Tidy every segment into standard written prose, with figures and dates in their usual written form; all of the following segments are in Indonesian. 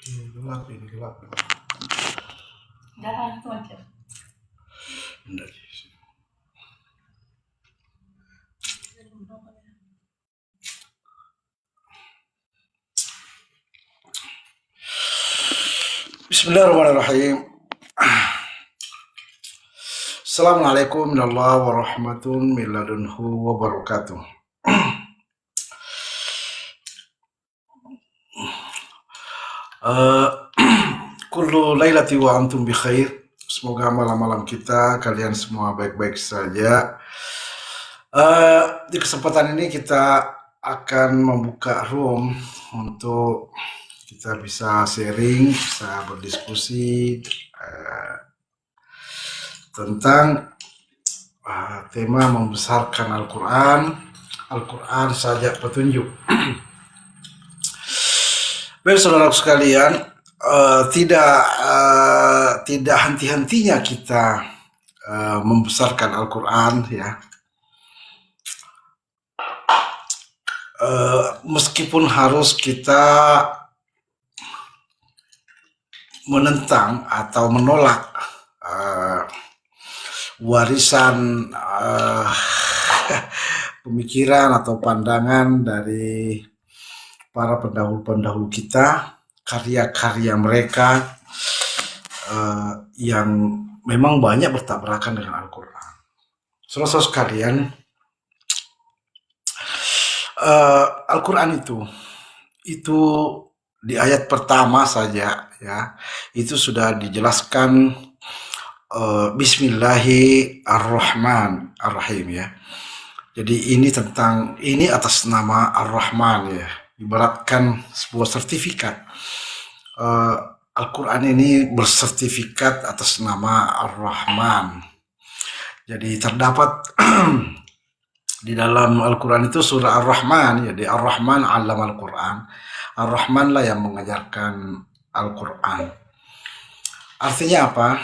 Gelap ini gelap. Jangan itu aja. Enggak. Bismillahirrahmanirrahim. Assalamualaikum warahmatullahi wabarakatuh. Kullu lailati wa antum bi khair. Semoga malam-malam kalian semua baik-baik saja. Di kesempatan ini kita akan membuka room untuk kita bisa sharing, bisa berdiskusi tentang tema membesarkan Al-Quran saja petunjuk. Baik saudara sekalian, tidak henti-hentinya kita membesarkan Al-Quran ya. Meskipun harus kita menentang atau menolak warisan pemikiran atau pandangan dari para pendahulu kita, karya-karya mereka yang memang banyak bertabrakan dengan Al-Quran. Saudara sekalian, Al-Quran itu di ayat pertama saja ya, itu sudah dijelaskan Bismillahirrahmanirrahim ya. Jadi ini atas nama Ar-Rahman ya, ibaratkan sebuah sertifikat. Al-Quran ini bersertifikat atas nama Ar-Rahman. Jadi terdapat di dalam Al-Quran itu surah Ar-Rahman, jadi Ar-Rahman 'allama Al-Quran. Ar-Rahman lah yang mengajarkan Al-Quran. Artinya apa?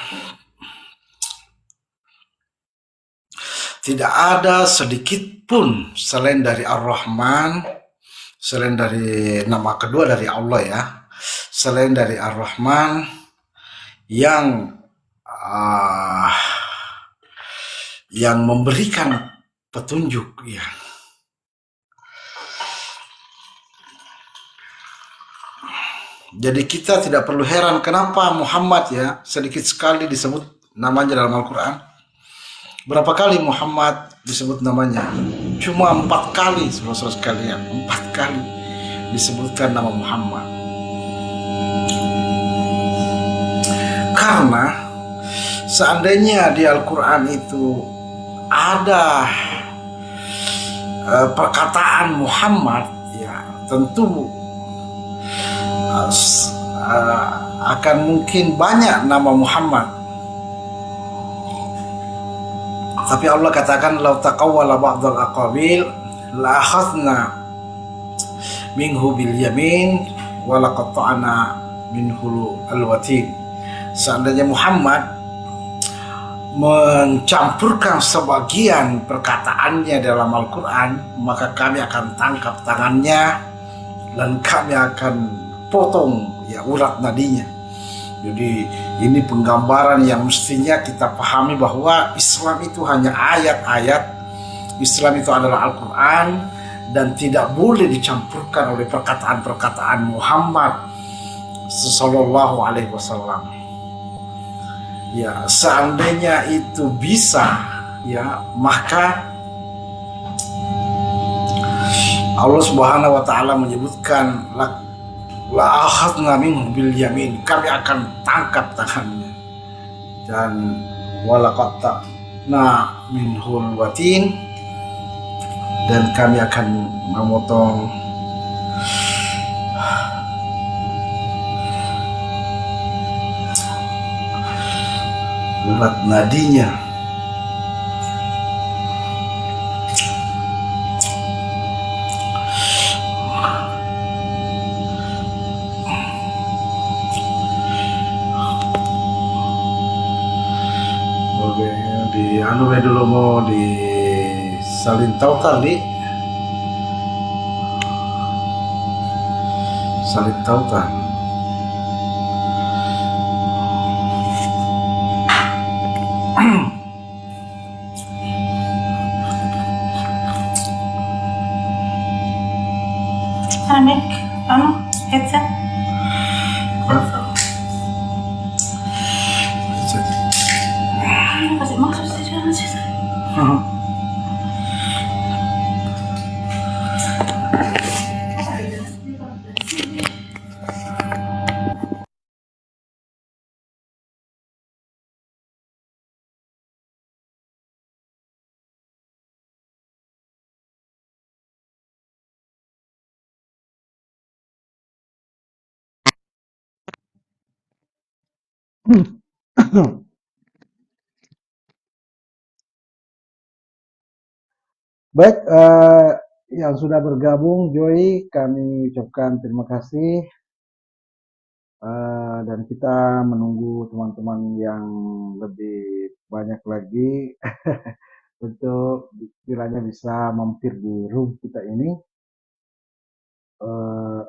Tidak ada sedikit pun selain dari Ar-Rahman, selain dari nama kedua dari Allah ya, selain dari Ar-Rahman yang memberikan petunjuk ya. Jadi kita tidak perlu heran kenapa Muhammad ya sedikit sekali disebut namanya dalam Al-Quran. Berapa kali Muhammad disebut namanya? Cuma 4 kali, saudara sekalian. 4 kali disebutkan nama Muhammad. Karena seandainya di Al-Quran itu ada perkataan Muhammad ya, tentu akan mungkin banyak nama Muhammad. Tapi Allah katakan law taqawwala ba'dul aqabil la akhadna minhu bil yamin wa laqata'na minhu al-watin. Seandainya Muhammad mencampurkan sebagian perkataannya dalam Al-Quran, maka kami akan tangkap tangannya dan kami akan potong ya urat nadinya. Jadi ini penggambaran yang mestinya kita pahami bahwa Islam itu hanya ayat-ayat. Islam itu adalah Al-Quran dan tidak boleh dicampurkan oleh perkataan-perkataan Muhammad sallallahu alaihi wasallam. Ya, seandainya itu bisa ya, maka Allah Subhanahu wa taala menyebutkan la akhadna minhu bil yamin, kami akan tangkap tangannya, dan walaqatna minhul watin, dan kami akan memotong urat nadinya. Di dulu mau disalin tautan di salin tautan. Mic, headset. Kasih masuk sih jangan sih. Baik, yang sudah bergabung, Joy, kami ucapkan terima kasih. Dan kita menunggu teman-teman yang lebih banyak lagi untuk kiranya bisa mampir di room kita ini. Eh,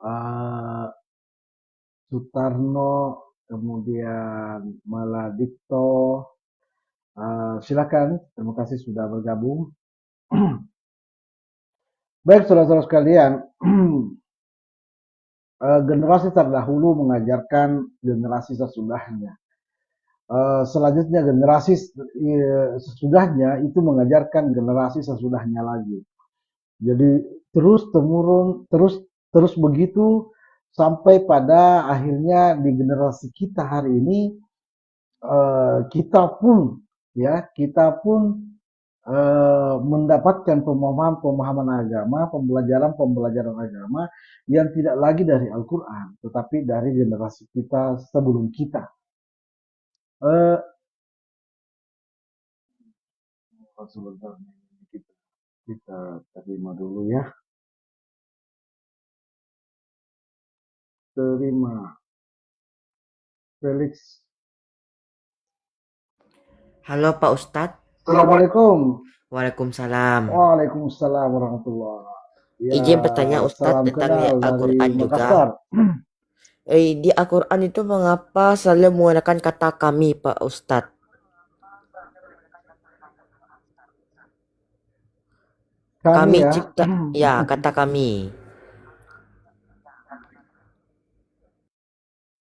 eh, Sutarno, kemudian Maladikto, silakan, terima kasih sudah bergabung. Baik, saudara-saudara sekalian, generasi terdahulu mengajarkan generasi sesudahnya. Selanjutnya generasi sesudahnya itu mengajarkan generasi sesudahnya lagi. Jadi terus temurun, terus begitu sampai pada akhirnya di generasi kita hari ini kita pun mendapatkan pemahaman agama, pembelajaran agama yang tidak lagi dari Al-Quran, tetapi dari generasi kita sebelum kita. Eh, Sebentar, kita terima dulu ya. Terima. Felix. Halo Pak Ustadz. Assalamualaikum. Waalaikumsalam. Waalaikumsalam warahmatullahi wabarakatuh. Ya, Izin bertanya Ustadz salam tentang kenal dari Al-Quran juga. Makassar. Di Al-Quran itu mengapa selalu menggunakan kata kami Pak Ustadz? Kami ya. cipta, ya kata kami.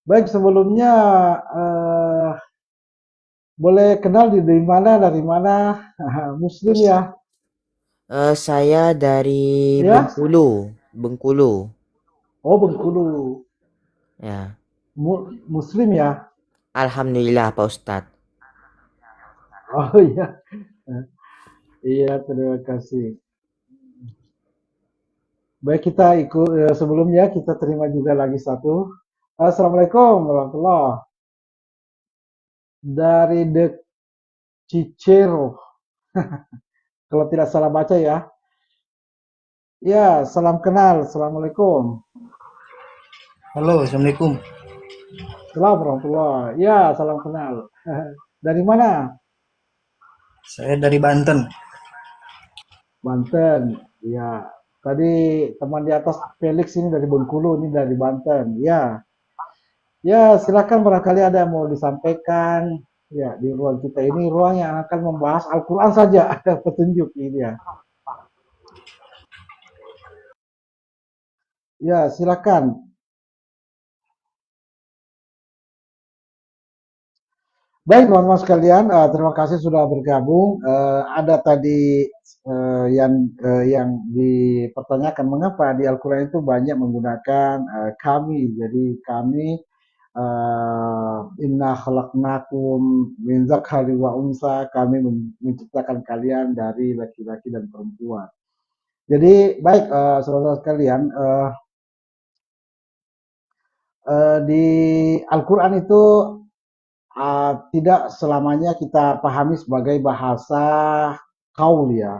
Baik, sebelumnya boleh kenal dari mana? Muslim ya? Saya dari Ya? Bengkulu. Oh, Bengkulu. Ya, Muslim ya? Alhamdulillah Pak Ustadz. Oh iya. Iya, terima kasih. Baik, kita ikut sebelumnya kita terima juga lagi satu. Assalamualaikum warahmatullahi dari The Cicero. Kalau tidak salah baca ya. Ya, salam kenal. Assalamualaikum. Halo, Assalamualaikum. Assalamualaikum warahmatullahi. Ya, salam kenal. Dari mana? Saya dari Banten. Banten. Ya, tadi teman di atas Felix ini dari Bengkulu, ini dari Banten. Ya, ya silakan barangkali ada yang mau disampaikan. Ya, di ruang kita ini ruang yang akan membahas Al-Quran saja, ada petunjuk ini ya. Ya, silakan. Baik, teman-teman sekalian, terima kasih sudah bergabung. Ada tadi yang dipertanyakan mengapa di Al-Quran itu banyak menggunakan kami. Jadi kami inna khalaqnakum min zakari wa unsa, kami menciptakan kalian dari laki-laki dan perempuan. Jadi baik, saudara-saudara sekalian, di Al-Quran itu tidak selamanya kita pahami sebagai bahasa kaul ya,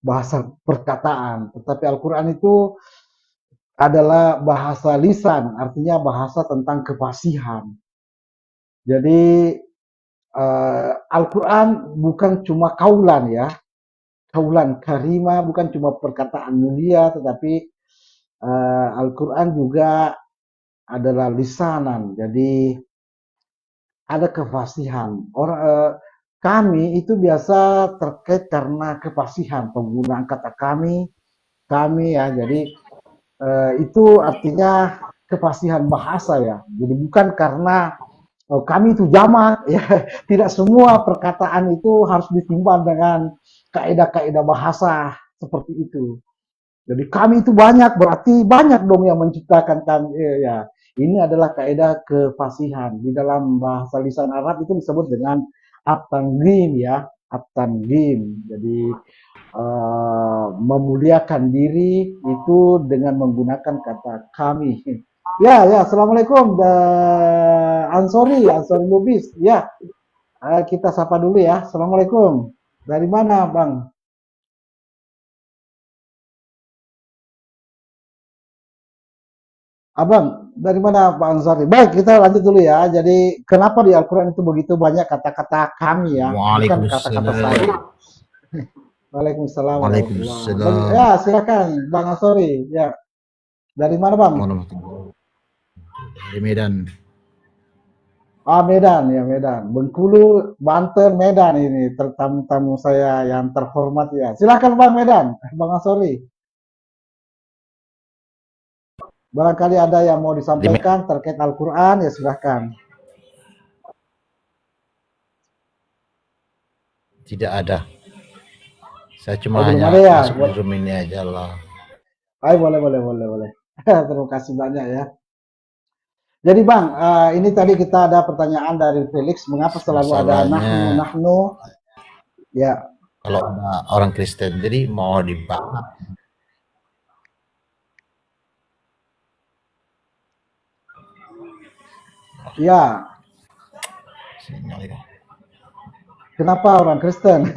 bahasa perkataan. Tetapi Al-Quran itu adalah bahasa lisan, artinya bahasa tentang kefasihan. Jadi Al-Quran bukan cuma kaulan ya, kaulan karima, bukan cuma perkataan mulia, tetapi Al-Quran juga adalah lisanan. Jadi ada kefasihan. Kami itu biasa terkait karena kefasihan penggunaan kata kami ya. Jadi itu artinya kefasihan bahasa ya. Jadi bukan karena kami itu jamak ya. Tidak semua perkataan itu harus ditimbang dengan kaidah-kaidah bahasa seperti itu. Jadi kami itu banyak, berarti banyak dong yang menciptakan kami. Ya, ini adalah kaidah kefasihan. Di dalam bahasa lisan Arab itu disebut dengan at-tanghim ya, at-tanghim. Jadi memuliakan diri itu dengan menggunakan kata kami. Ya, ya, assalamualaikum, Ansori, Ansori Lubis. Ya, kita sapa dulu ya. Assalamualaikum. Dari mana, Bang? Abang, dari mana Pak Ansari? Baik, kita lanjut dulu ya. Jadi, kenapa di Al-Quran itu begitu banyak kata-kata kami ya, bukan kata-kata saya. Waalaikumsalam. Waalaikumsalam warahmatullahi wabarakatuh. Waalaikumsalam. Ya, silakan Bang Ansari. Ya, dari mana Bang? Warahmatullahi. Dari Medan. Ah, Medan ya, Medan. Bengkulu, Banten, Medan ini tamu-tamu saya yang terhormat ya. Silakan Bang Medan, Bang Ansari. Barangkali ada yang mau Di Me- disampaikan terkait Al-Quran, ya silakan. Tidak ada. Saya cuma Oh, belum hanya ada ya? masuk di room ini aja lah. Ay, boleh, boleh, boleh, boleh. Terima kasih banyak ya. Jadi Bang, ini tadi kita ada pertanyaan dari Felix, mengapa selalu ada nahnu, Masalahnya nahnu? Ya, kalau ada orang Kristen, jadi mau dibahas. ya. Sinyal ya. Kenapa orang Kristen?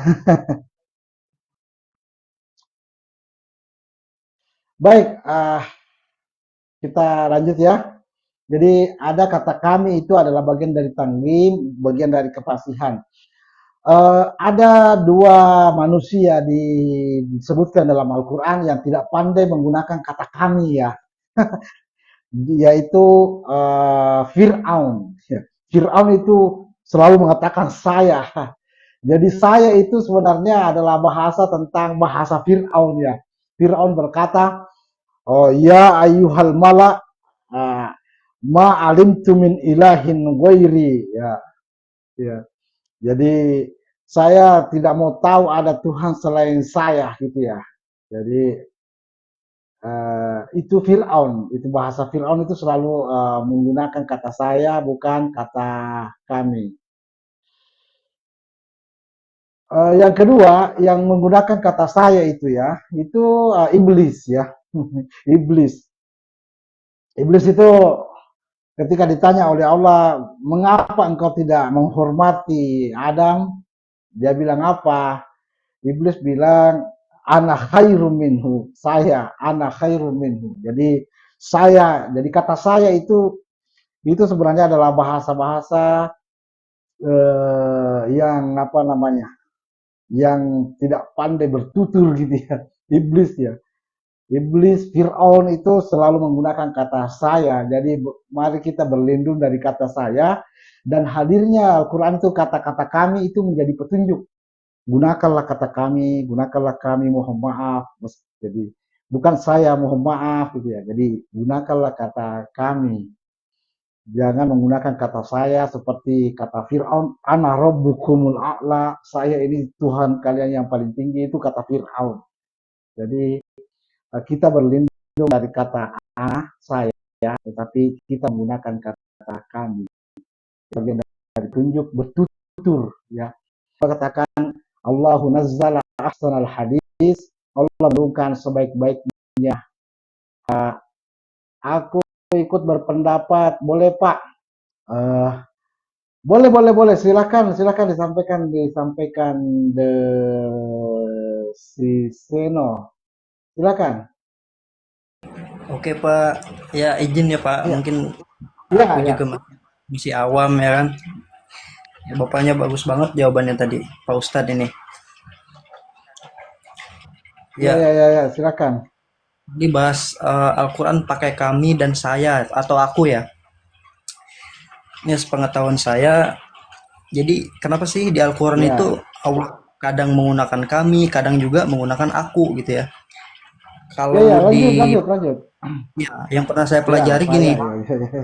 Baik, kita lanjut ya. Jadi ada kata kami itu adalah bagian dari tanggim, bagian dari kefasihan. Ada dua manusia disebutkan dalam Al-Quran yang tidak pandai menggunakan kata kami ya, yaitu Fir'aun. Ya, Fir'aun itu selalu mengatakan saya. Jadi saya itu sebenarnya adalah bahasa tentang bahasa Fir'aun ya. Fir'aun berkata, oh ya ayuhal mala, ah, ma alimtu min ilahin ghairi ya. Ya. Jadi saya tidak mau tahu ada Tuhan selain saya gitu ya. Jadi itu Fir'aun, itu bahasa Fir'aun itu selalu menggunakan kata saya bukan kata kami. Yang kedua, yang menggunakan kata saya itu ya, itu iblis ya, iblis. Iblis itu ketika ditanya oleh Allah, mengapa engkau tidak menghormati Adam? Dia bilang apa? Iblis bilang, ana khairum minhu, saya, ana khairum minhu. Jadi saya, jadi kata saya itu sebenarnya adalah bahasa-bahasa yang apa namanya, yang tidak pandai bertutur gitu ya. Iblis ya. Iblis Fir'aun itu selalu menggunakan kata saya. Jadi mari kita berlindung dari kata saya dan hadirnya Al-Quran itu kata-kata kami itu menjadi petunjuk. Gunakanlah kata kami, gunakanlah kami mohon maaf. Jadi bukan saya mohon maaf gitu ya. Jadi gunakanlah kata kami. Jangan menggunakan kata saya seperti kata Fir'aun, ana rabbukumul a'la, saya ini Tuhan kalian yang paling tinggi, itu kata Fir'aun. Jadi kita berlindung dari kata saya, tetapi kita menggunakan kata kami. Bagian dari tunjuk bertutur ya. Kita katakan Allahu nazzala ahsanal hadis, Allah menurunkan sebaik-baiknya. Aku ikut berpendapat, boleh Pak? Eh, boleh, boleh, boleh. Silakan, silakan disampaikan de si Seno. Silakan. Oke Pak, ya izin ya Pak, Ya, mungkin ya, aku ya. juga masih awam ya kan. Ya, Bapaknya bagus banget jawabannya tadi, Pak Ustadz ini. Ya, ya, Ya, ya, ya, silakan. dibahas Al-Quran pakai kami dan saya atau aku ya. Ini sepengetahuan saya. Jadi kenapa sih di Al-Quran itu Ya, Allah kadang menggunakan kami, kadang juga menggunakan aku gitu ya. ya, ya, Kalau lanjut, di lanjut, lanjut. ya, yang pernah saya Ya, pelajari saya, gini, ya, ya, ya.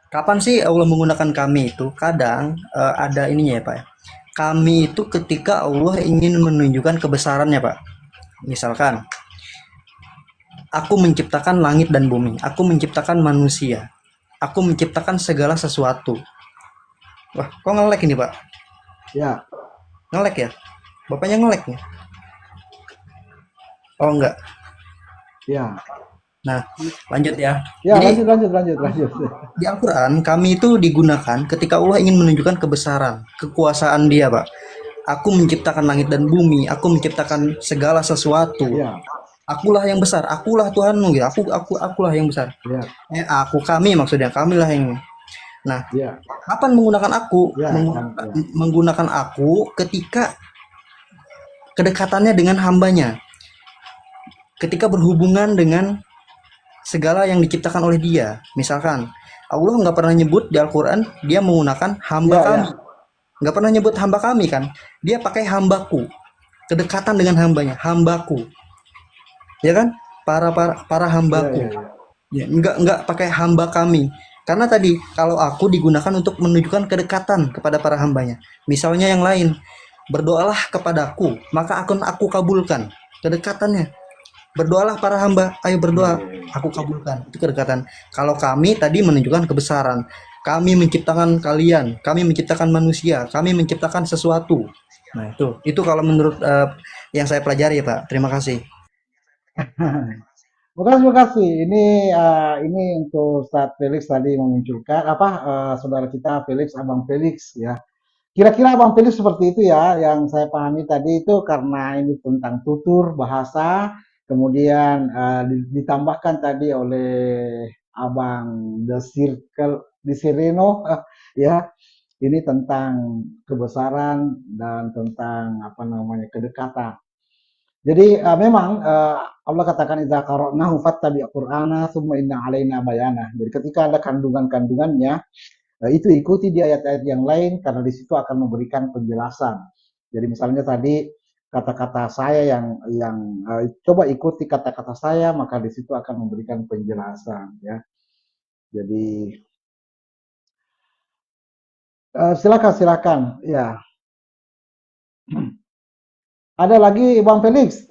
kapan sih Allah menggunakan kami itu? Kadang ada ininya ya Pak ya. Kami itu ketika Allah ingin menunjukkan kebesarannya Pak. Misalkan, aku menciptakan langit dan bumi, aku menciptakan manusia, aku menciptakan segala sesuatu. Wah, kok ngelek ini Pak? Ya, Ngelek ya? Bapaknya ngelek nih? Oh enggak. ya, Nah, lanjut ya. ya, Jadi lanjut, lanjut, lanjut, lanjut. di Al-Quran kami itu digunakan ketika Allah ingin menunjukkan kebesaran, kekuasaan Dia, Pak. Aku menciptakan langit dan bumi, aku menciptakan segala sesuatu. Ya, Akulah yang besar, akulah Tuhanmu gitu. Akulah yang besar. ya, Aku kami maksudnya, kamilah yang. Nah, ya, kapan menggunakan aku? ya, Menggunakan, ya, menggunakan aku ketika kedekatannya dengan hambanya, ketika berhubungan dengan segala yang diciptakan oleh Dia. Misalkan Allah nggak pernah nyebut di Al-Quran Dia menggunakan hamba ya, kami, ya, nggak pernah nyebut hamba kami kan, Dia pakai hambaku, kedekatan dengan hambanya, hambaku, ya kan, para ya, hambaku, ya, ya. ya nggak pakai hamba kami, karena tadi kalau aku digunakan untuk menunjukkan kedekatan kepada para hambanya. Misalnya yang lain, berdoalah kepadaku maka akan aku kabulkan, kedekatannya. Berdoalah para hamba, ayo Ya, berdoa, ya, ya. aku kabulkan. Itu kedekatan. Kalau kami tadi menunjukkan kebesaran, kami menciptakan kalian, kami menciptakan manusia, kami menciptakan sesuatu. Nah, itu kalau menurut yang saya pelajari ya, Pak. Terima kasih. Makasih, makasih. Ini untuk Ustadz Felix tadi memunculkan apa saudara kita Felix, Abang Felix ya. Kira-kira Abang Felix seperti itu ya, yang saya pahami tadi itu karena ini tentang tutur bahasa, kemudian ditambahkan tadi oleh Abang The Circle di Sireno ya, ini tentang kebesaran dan tentang apa namanya kedekatan. Jadi memang Allah katakan idza qara'nahu fattabi' qur'ana tsumma inna 'alaina bayana. Jadi ketika ada kandungan-kandungannya, itu ikuti di ayat-ayat yang lain karena di situ akan memberikan penjelasan. Jadi misalnya tadi kata-kata saya yang coba ikuti kata-kata saya maka di situ akan memberikan penjelasan ya. Jadi silakan silakan ya. Ada lagi Bang Felix.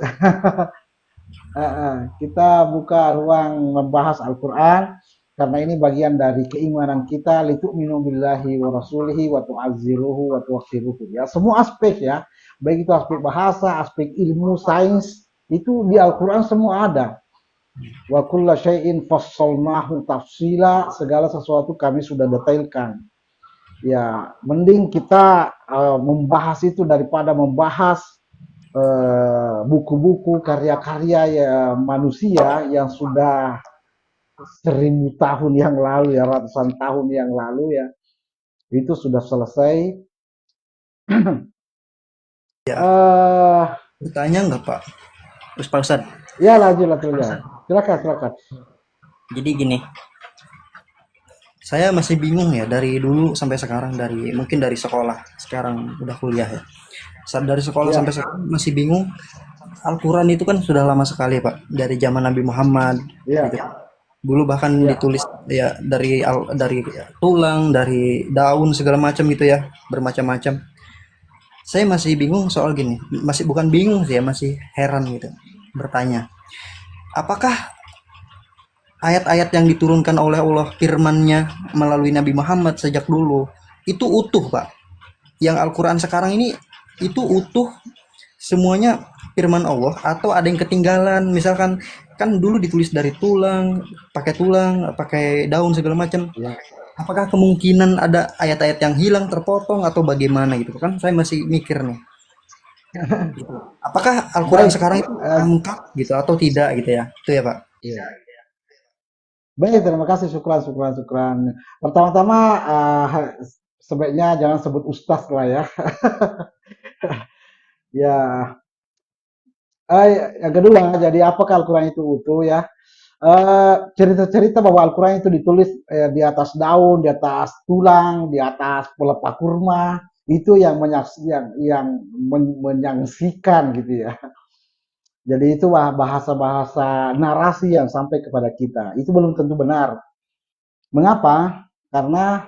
Kita buka ruang membahas Al-Quran karena ini bagian dari keimanan kita litu'minu billahi wa rasulihi wa tu'azziruhu wa tuwaqqiruhu ya, semua aspek ya, baik itu aspek bahasa, aspek ilmu, sains, itu di Al-Quran semua ada. Wa kulla syai'in fassalnahu tafsila, segala sesuatu kami sudah detailkan ya. Mending kita membahas itu daripada membahas buku-buku karya-karya ya manusia yang sudah 1000 tahun yang lalu ya, ratusan tahun yang lalu ya, itu sudah selesai. Ya, eh bertanya nggak Pak? Terus Pak Ustadz, Ya lanjut lanjut ya, silakan silakan. jadi gini, saya masih bingung ya dari dulu sampai sekarang, mungkin dari sekolah, sekarang udah kuliah ya. Saat dari sekolah Ya, sampai sekarang masih bingung. Al-Quran itu kan sudah lama sekali Pak, dari zaman Nabi Muhammad ya, gitu. Dulu bahkan ya, ditulis ya dari tulang, dari daun segala macam gitu ya, bermacam-macam. Saya masih bingung soal gini, masih bukan bingung sih ya, masih heran gitu, bertanya, apakah ayat-ayat yang diturunkan oleh Allah, firman-Nya melalui Nabi Muhammad sejak dulu itu utuh Pak? Yang Al-Quran sekarang ini itu utuh semuanya firman Allah atau ada yang ketinggalan? Misalkan kan dulu ditulis dari tulang, pakai daun segala macam. ya. Apakah kemungkinan ada ayat-ayat yang hilang, terpotong atau bagaimana gitu kan? Saya masih mikir nih. Gitu. Apakah Al-Quran Baik, sekarang itu lengkap gitu atau tidak gitu ya? Itu ya Pak. ya. Baik, terima kasih, syukran, syukran, syukran. Pertama-tama sebaiknya jangan sebut ustaz lah ya. Ya, yang kedua, jadi apakah Al-Quran itu utuh ya? Cerita-cerita bahwa Al-Quran itu ditulis di atas daun, di atas tulang, di atas pelepah kurma, itu yang menyaksikan gitu ya. Jadi itu bahasa-bahasa narasi yang sampai kepada kita. Itu belum tentu benar. Mengapa? Karena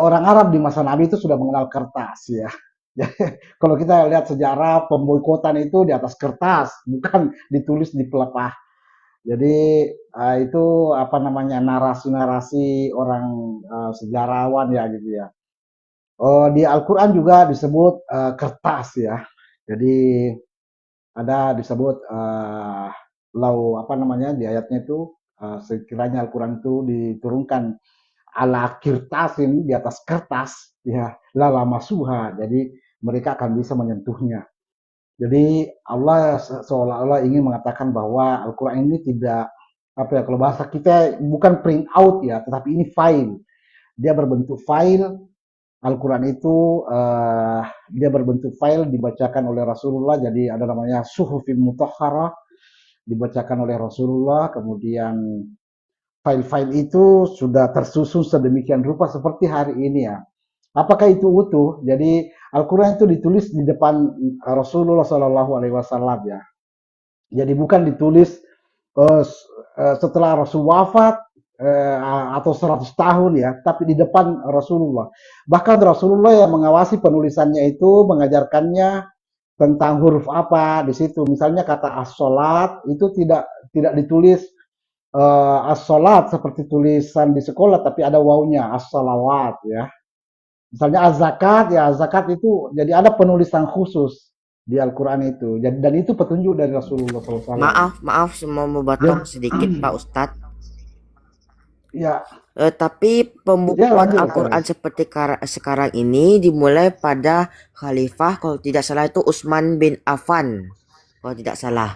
orang Arab di masa Nabi itu sudah mengenal kertas ya. Jadi, kalau kita lihat sejarah pemboikotan itu di atas kertas, bukan ditulis di pelepah. Jadi itu apa namanya narasi-narasi orang sejarawan ya gitu ya. Di Al-Quran juga disebut kertas ya. Jadi ada disebut lau apa namanya di ayatnya itu sekiranya Al-Quran itu diturunkan ala kirtasin di atas kertas ya lala masuha, jadi mereka akan bisa menyentuhnya. Jadi Allah seolah-olah ingin mengatakan bahwa Al-Quran ini tidak apa ya, kalau bahasa kita bukan print out ya, tetapi ini file. Dia berbentuk file. Al-Quran itu dia berbentuk file dibacakan oleh Rasulullah, jadi ada namanya suhufim mutahharah, dibacakan oleh Rasulullah, kemudian file-file itu sudah tersusun sedemikian rupa seperti hari ini ya. Apakah itu utuh? Jadi Al-Quran itu ditulis di depan Rasulullah Shallallahu Alaihi Wasallam ya. Jadi bukan ditulis setelah Rasul wafat atau 100 tahun ya, tapi di depan Rasulullah. Bahkan Rasulullah yang mengawasi penulisannya itu mengajarkannya tentang huruf apa di situ. Misalnya kata as-sholat itu tidak ditulis as-sholat seperti tulisan di sekolah, tapi ada wawunya as-sholawat ya. Misalnya az-zakat ya, zakat itu jadi ada penulisan khusus di Al-Quran itu. Jadi dan itu petunjuk dari Rasulullah SAW. Maaf, semua mau potong sedikit Pak Ustadz. Ya, Tapi ya pembukuan lanjut. Al-Quran seperti sekarang ini dimulai pada Khalifah, kalau tidak salah itu Utsman bin Affan, kalau tidak salah.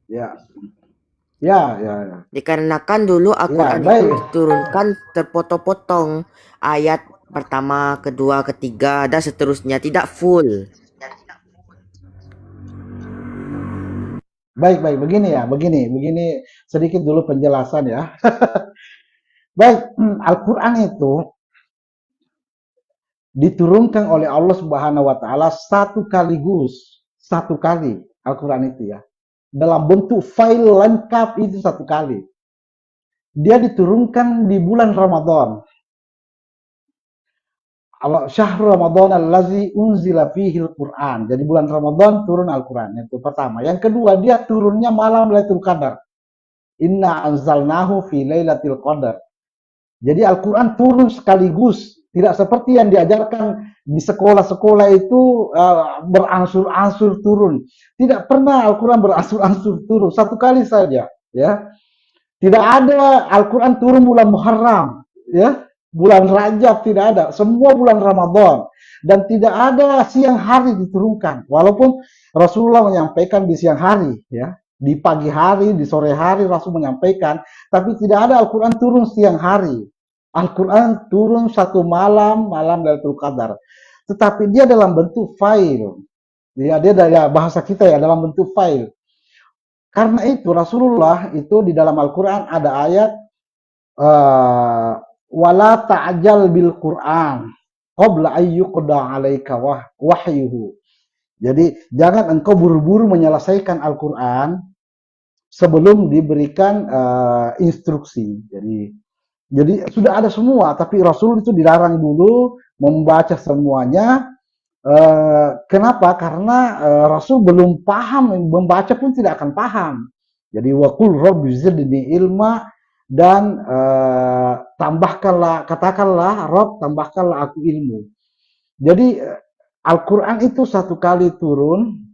Ya, ya. Dikarenakan dulu Ya, Al-Quran itu baik. diturunkan terpotong-potong, ayat pertama, kedua, ketiga, dan seterusnya, tidak full. Baik, begini ya, begini sedikit dulu penjelasan ya. Baik, Al-Quran itu diturunkan oleh Allah Subhanahu wa taala satu kali Al-Quran itu ya. Dalam bentuk file lengkap itu satu kali. Dia diturunkan di bulan Ramadan. Syahrul Ramadan allazi unzila fihi al-Quran. Jadi bulan Ramadan turun Al-Quran. Itu pertama. Yang kedua, dia turunnya malam Lailatul Qadar. Inna anzalnahu fi Lailatul Qadar. Jadi Al-Quran turun sekaligus. Tidak seperti yang diajarkan di sekolah-sekolah itu berangsur-angsur turun. Tidak pernah Al-Quran berangsur-angsur turun. Satu kali saja. Ya. Tidak ada Al-Quran turun bulan Muharram. Ya. Bulan Rajab tidak ada, semua bulan Ramadan, dan tidak ada siang hari diturunkan. Walaupun Rasulullah menyampaikan di siang hari, ya, di pagi hari, di sore hari Rasul menyampaikan, tapi tidak ada Al-Quran turun siang hari. Al-Quran turun satu malam Lailatul Qadar. Tetapi dia dalam bentuk file. Ya, dia dari bahasa kita ya, dalam bentuk file. Karena itu Rasulullah itu di dalam Al-Quran ada ayat wala ta'jal bil Qur'an qabla ayyuqda 'alaika wahyuhu. Jadi jangan engkau buru-buru menyelesaikan Al-Qur'an sebelum diberikan instruksi. Jadi sudah ada semua, tapi Rasul itu dilarang dulu membaca semuanya. Kenapa? Karena Rasul belum paham, membaca pun tidak akan paham. Jadi waqul rabbi zidni ilma, dan katakanlah Rob, tambahkanlah aku ilmu. Jadi Al-Quran itu satu kali turun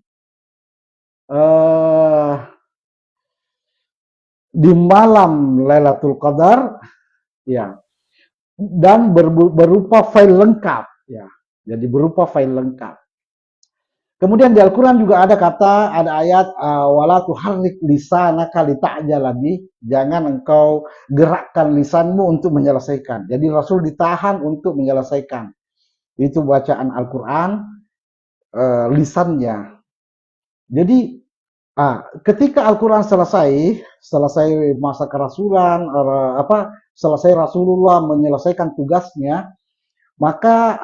di malam Lailatul Qadar ya, dan berupa file lengkap ya. Jadi berupa file lengkap. Kemudian di Al-Quran juga ada kata, ada ayat, wala tuharrik lisanaka lita'jala bih, jangan engkau gerakkan lisanmu untuk menyelesaikan. Jadi Rasul ditahan untuk menyelesaikan. Itu bacaan Al-Quran, lisannya. Jadi ketika Al-Quran selesai masa kerasulan, selesai Rasulullah menyelesaikan tugasnya, maka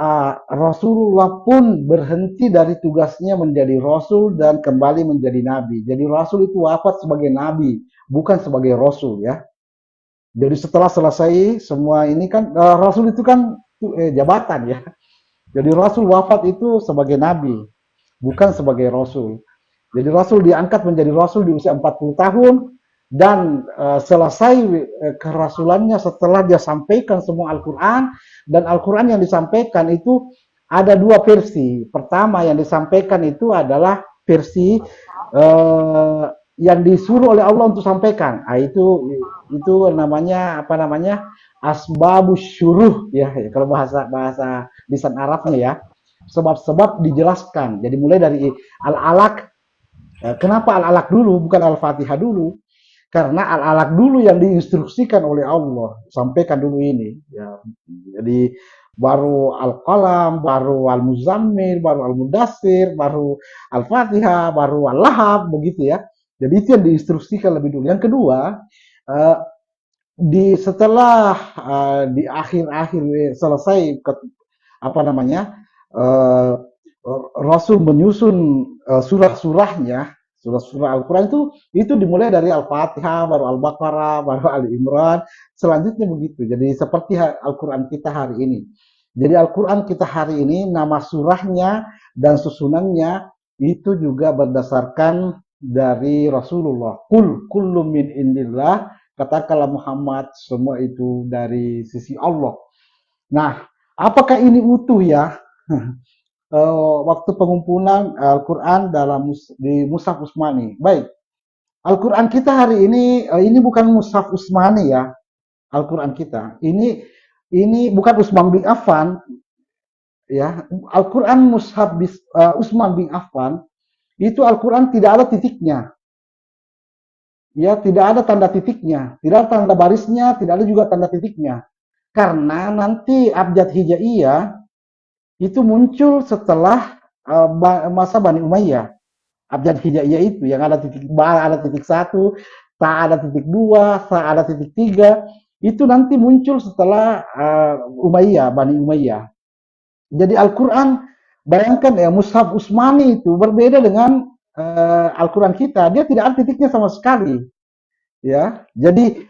Rasulullah pun berhenti dari tugasnya menjadi Rasul dan kembali menjadi Nabi. Jadi Rasul itu wafat sebagai Nabi, bukan sebagai Rasul ya. Jadi setelah selesai semua ini kan, Rasul itu kan jabatan ya. Jadi Rasul wafat itu sebagai Nabi, bukan sebagai Rasul. Jadi Rasul diangkat menjadi Rasul di usia 40 tahun, dan selesai kerasulannya setelah dia sampaikan semua Al-Quran, dan Al-Quran yang disampaikan itu ada dua versi. Pertama yang disampaikan itu adalah versi yang disuruh oleh Allah untuk sampaikan. Itu namanya apa namanya? Asbabus syuruh ya, kalau bahasa lisan Arabnya ya. Sebab-sebab dijelaskan. Jadi mulai dari Al-Alaq. Kenapa Al-Alaq dulu, bukan Al-Fatihah dulu? Karena Al-Alaq dulu yang diinstruksikan oleh Allah, sampaikan dulu ini. Ya. Jadi baru Al-Qalam, baru Al-Muzammil, baru Al-Mudassir, baru Al-Fatihah, baru Al-Lahab, begitu ya. Jadi itu yang diinstruksikan lebih dulu. Yang kedua, setelah di akhir-akhir selesai apa namanya, Rasul menyusun surah-surahnya, surah-surah Al-Quran itu dimulai dari Al-Fatihah, baru Al-Baqarah, baru Ali Imran, selanjutnya begitu. Jadi seperti Al-Quran kita hari ini. Jadi Al-Quran kita hari ini, nama surahnya dan susunannya itu juga berdasarkan dari Rasulullah. Kullu min indillah, katakanlah Muhammad, semua itu dari sisi Allah. Nah, apakah ini utuh ya? Waktu pengumpulan Al-Quran di Mushaf Utsmani. Baik, Al-Quran kita hari ini bukan Mushaf Utsmani ya. Al-Quran kita ini bukan Utsman bin Affan ya. Al-Quran Mushaf Utsman bin Affan itu Al-Quran tidak ada titiknya. Ya, tidak ada tanda titiknya, tidak ada tanda barisnya, tidak ada juga tanda titiknya. Karena nanti abjad hijaiyah itu muncul setelah masa Bani Umayyah. Abjad hijaiyah itu yang ada titik ba, ada titik 1, ta ada titik 2, sa ada titik 3, itu nanti muncul setelah Umayyah, Bani Umayyah. Jadi Al-Quran, bayangkan ya, Mushaf Utsmani itu berbeda dengan Al-Quran kita, dia tidak ada titiknya sama sekali. Ya, jadi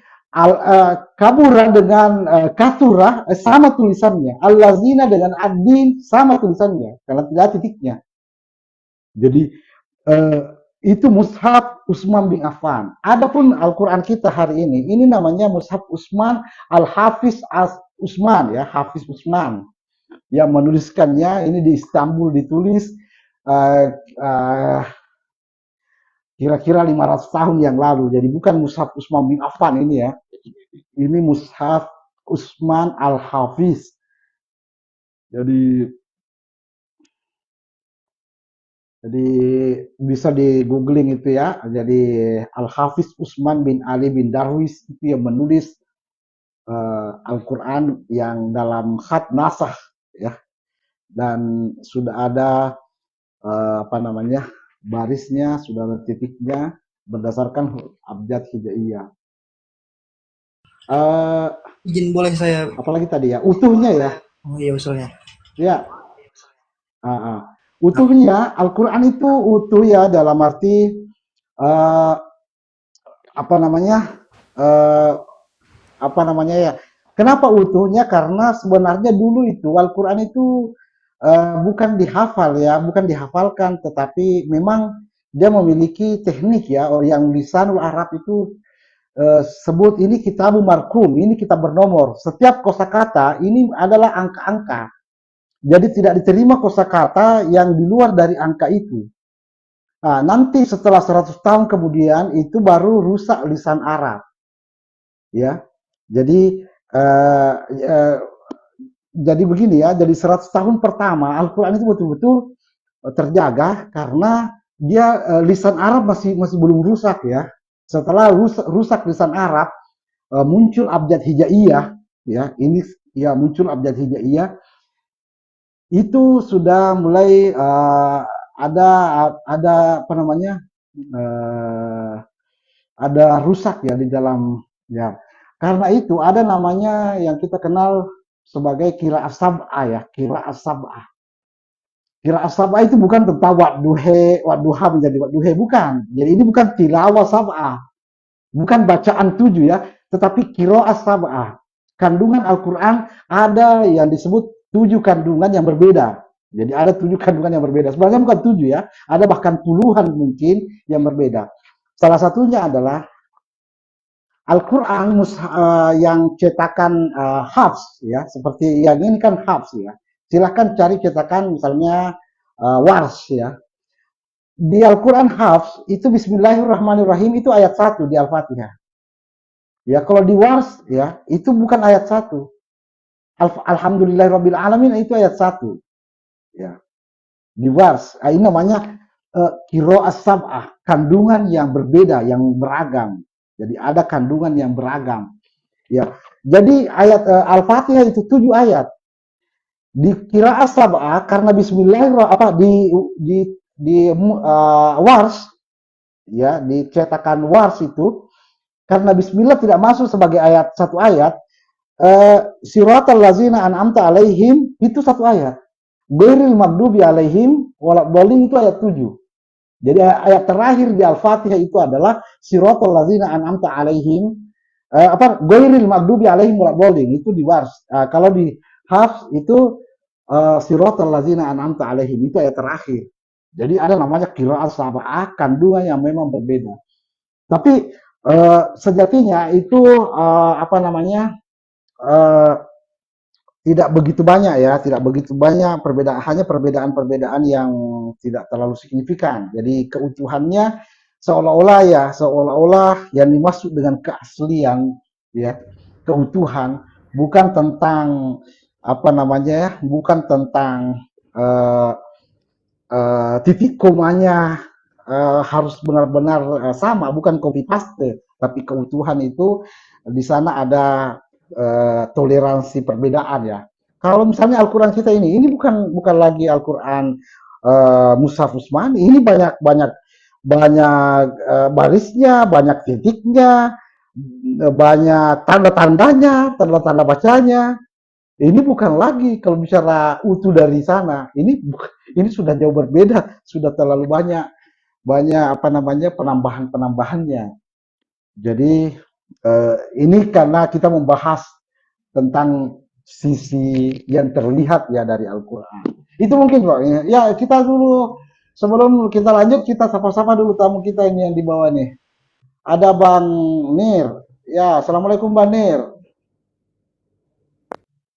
kabura dengan kathura sama tulisannya, allazina dengan ad-din sama tulisannya karena tidak ada titiknya. Jadi itu Mushaf Utsman bin Affan. Adapun Al-Quran kita hari ini namanya Mushaf Utsman Al-Hafiz Utsman ya, Hafiz Utsman yang menuliskannya. Ini di Istanbul ditulis kira-kira 500 tahun yang lalu. Jadi bukan Mushaf Utsman bin Affan ini ya. Ini Mushaf Utsman Al-Hafiz. Jadi bisa di googling itu ya. Jadi Al-Hafiz Utsman bin Ali bin Darwis itu yang menulis Al-Quran yang dalam khat nasakh ya. Dan sudah ada barisnya, sudah ada titiknya berdasarkan abjad hijaiyah. Izin boleh saya? Apalagi tadi ya, utuhnya ya. Oh iya usulnya. Ya, utuhnya Al-Quran itu utuh ya dalam arti ya. Kenapa utuhnya? Karena sebenarnya dulu itu Al-Quran itu bukan dihafal ya, bukan dihafalkan, tetapi memang dia memiliki teknik ya, yang lisanul Arab itu sebut ini kitabul marqum, ini kitab bernomor. Setiap kosakata ini adalah angka-angka. Jadi tidak diterima kosakata yang di luar dari angka itu. Nah, nanti setelah 100 tahun kemudian itu baru rusak lisan Arab. Ya. Jadi jadi begini ya, jadi 100 tahun pertama Al-Quran itu betul-betul terjaga karena dia lisan Arab masih belum rusak ya. Setelah rusak lisan Arab, muncul abjad hijaiyah ya. Ini ya muncul abjad hijaiyah itu sudah mulai ada apa namanya? eh, ada rusak ya di dalam ya. Karena itu ada namanya yang kita kenal sebagai qiraat sab'ah ya, qiraat sab'ah. Qiraat sab'ah itu bukan tentang wadduha menjadi wadduhe, bukan. Jadi ini bukan tilawah sab'ah, bukan bacaan 7 ya, tetapi qiraat sab'ah. Kandungan Al-Qur'an ada yang disebut 7 kandungan yang berbeda. Jadi ada 7 kandungan yang berbeda. Sebenarnya bukan 7 ya, ada bahkan puluhan mungkin yang berbeda. Salah satunya adalah Al-Quran yang cetakan Hafs ya, seperti yang ini kan Hafs ya. Silahkan cari cetakan misalnya Wars ya. Di Al-Quran Hafs itu Bismillahirrahmanirrahim itu ayat 1 di Al-Fatihah. Ya kalau di Wars ya itu bukan ayat 1. Alhamdulillahirrabbilalamin itu ayat 1. Ya. Di Wars, ini namanya qiraat sab'ah, kandungan yang berbeda, yang beragam. Jadi ada kandungan yang beragam. Ya. Jadi ayat Al-Fatihah itu 7 ayat. Di qiraat sab'ah karena bismillahirrahmanirrahim di Wars ya, di cetakan Wars itu karena bismillah tidak masuk sebagai ayat satu ayat, siratal ladzina an'amta alaihim itu satu ayat. Ghairil maghdubi alaihim waladdallin itu ayat 7. Jadi ayat terakhir di Al-Fatihah itu adalah siratal ladzina an'amta alaihim ghairil maghdubi alaihim waladdallin itu di Wars. Kalau di Hafs itu siratal ladzina an'amta alaihim itu ayat terakhir. Jadi ada namanya qiraat sab'ah, kandungan yang memang berbeda. Tapi sejatinya itu apa namanya? Tidak begitu banyak ya, tidak begitu banyak perbedaan, hanya perbedaan-perbedaan yang tidak terlalu signifikan. Jadi keutuhannya seolah-olah yang dimaksud dengan keaslian ya, keutuhan bukan tentang apa namanya ya, bukan tentang titik komanya harus benar-benar sama, bukan copy paste, tapi keutuhan itu di sana ada toleransi perbedaan ya. Kalau misalnya Al-Quran kita ini bukan lagi Al-Quran Mushaf Utsmani, ini banyak barisnya, banyak titiknya, banyak tanda-tandanya, tanda-tanda bacanya. Ini bukan lagi kalau bicara utuh dari sana. Ini sudah jauh berbeda, sudah terlalu banyak apa namanya penambahan-penambahannya. Jadi ini karena kita membahas tentang sisi yang terlihat ya dari Al-Quran. Itu mungkin kok. Ya kita dulu sebelum kita lanjut kita sapa-sapa dulu tamu kita ini yang di bawah nih. Ada Bang Nir. Ya, Assalamualaikum Bang Nir.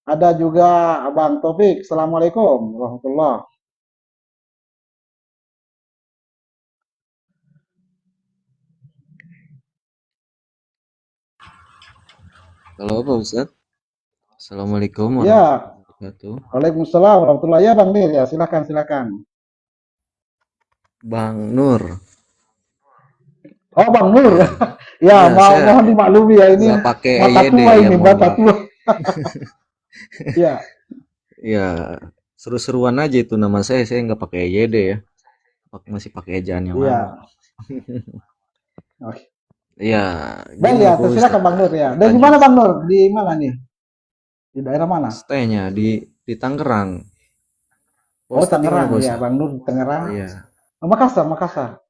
Ada juga Abang Taufik. Assalamualaikum warahmatullahi. Halo Pak Ustadz. Assalamualaikum Ya, warahmatullahi wabarakatuh. Waalaikumsalam warahmatullahi. Ya Bang Nir ya, silakan. Bang Nur. Oh Bang Nur. Ya, Ya, ya saya mohon dimaklumi ya ini nggak pakai mata EYD tua ya, ini, mohon mata maaf. tua. Ya, Ya, seru-seruan aja itu nama saya nggak pakai EYD ya. Masih pakai ejaan yang lama. iya. Oke. Ya, Baik gini ya, Pak silakan Ustadz. Bang Nur ya. Dan di Pertanyaan mana Bang Nur? Di mana nih? Di daerah mana? stay-nya di Tangerang. Pak Oh, Ustadz di mana Tangerang Pak ya, Ustadz? Bang Nur di Tangerang. Iya. Oh, Makassar.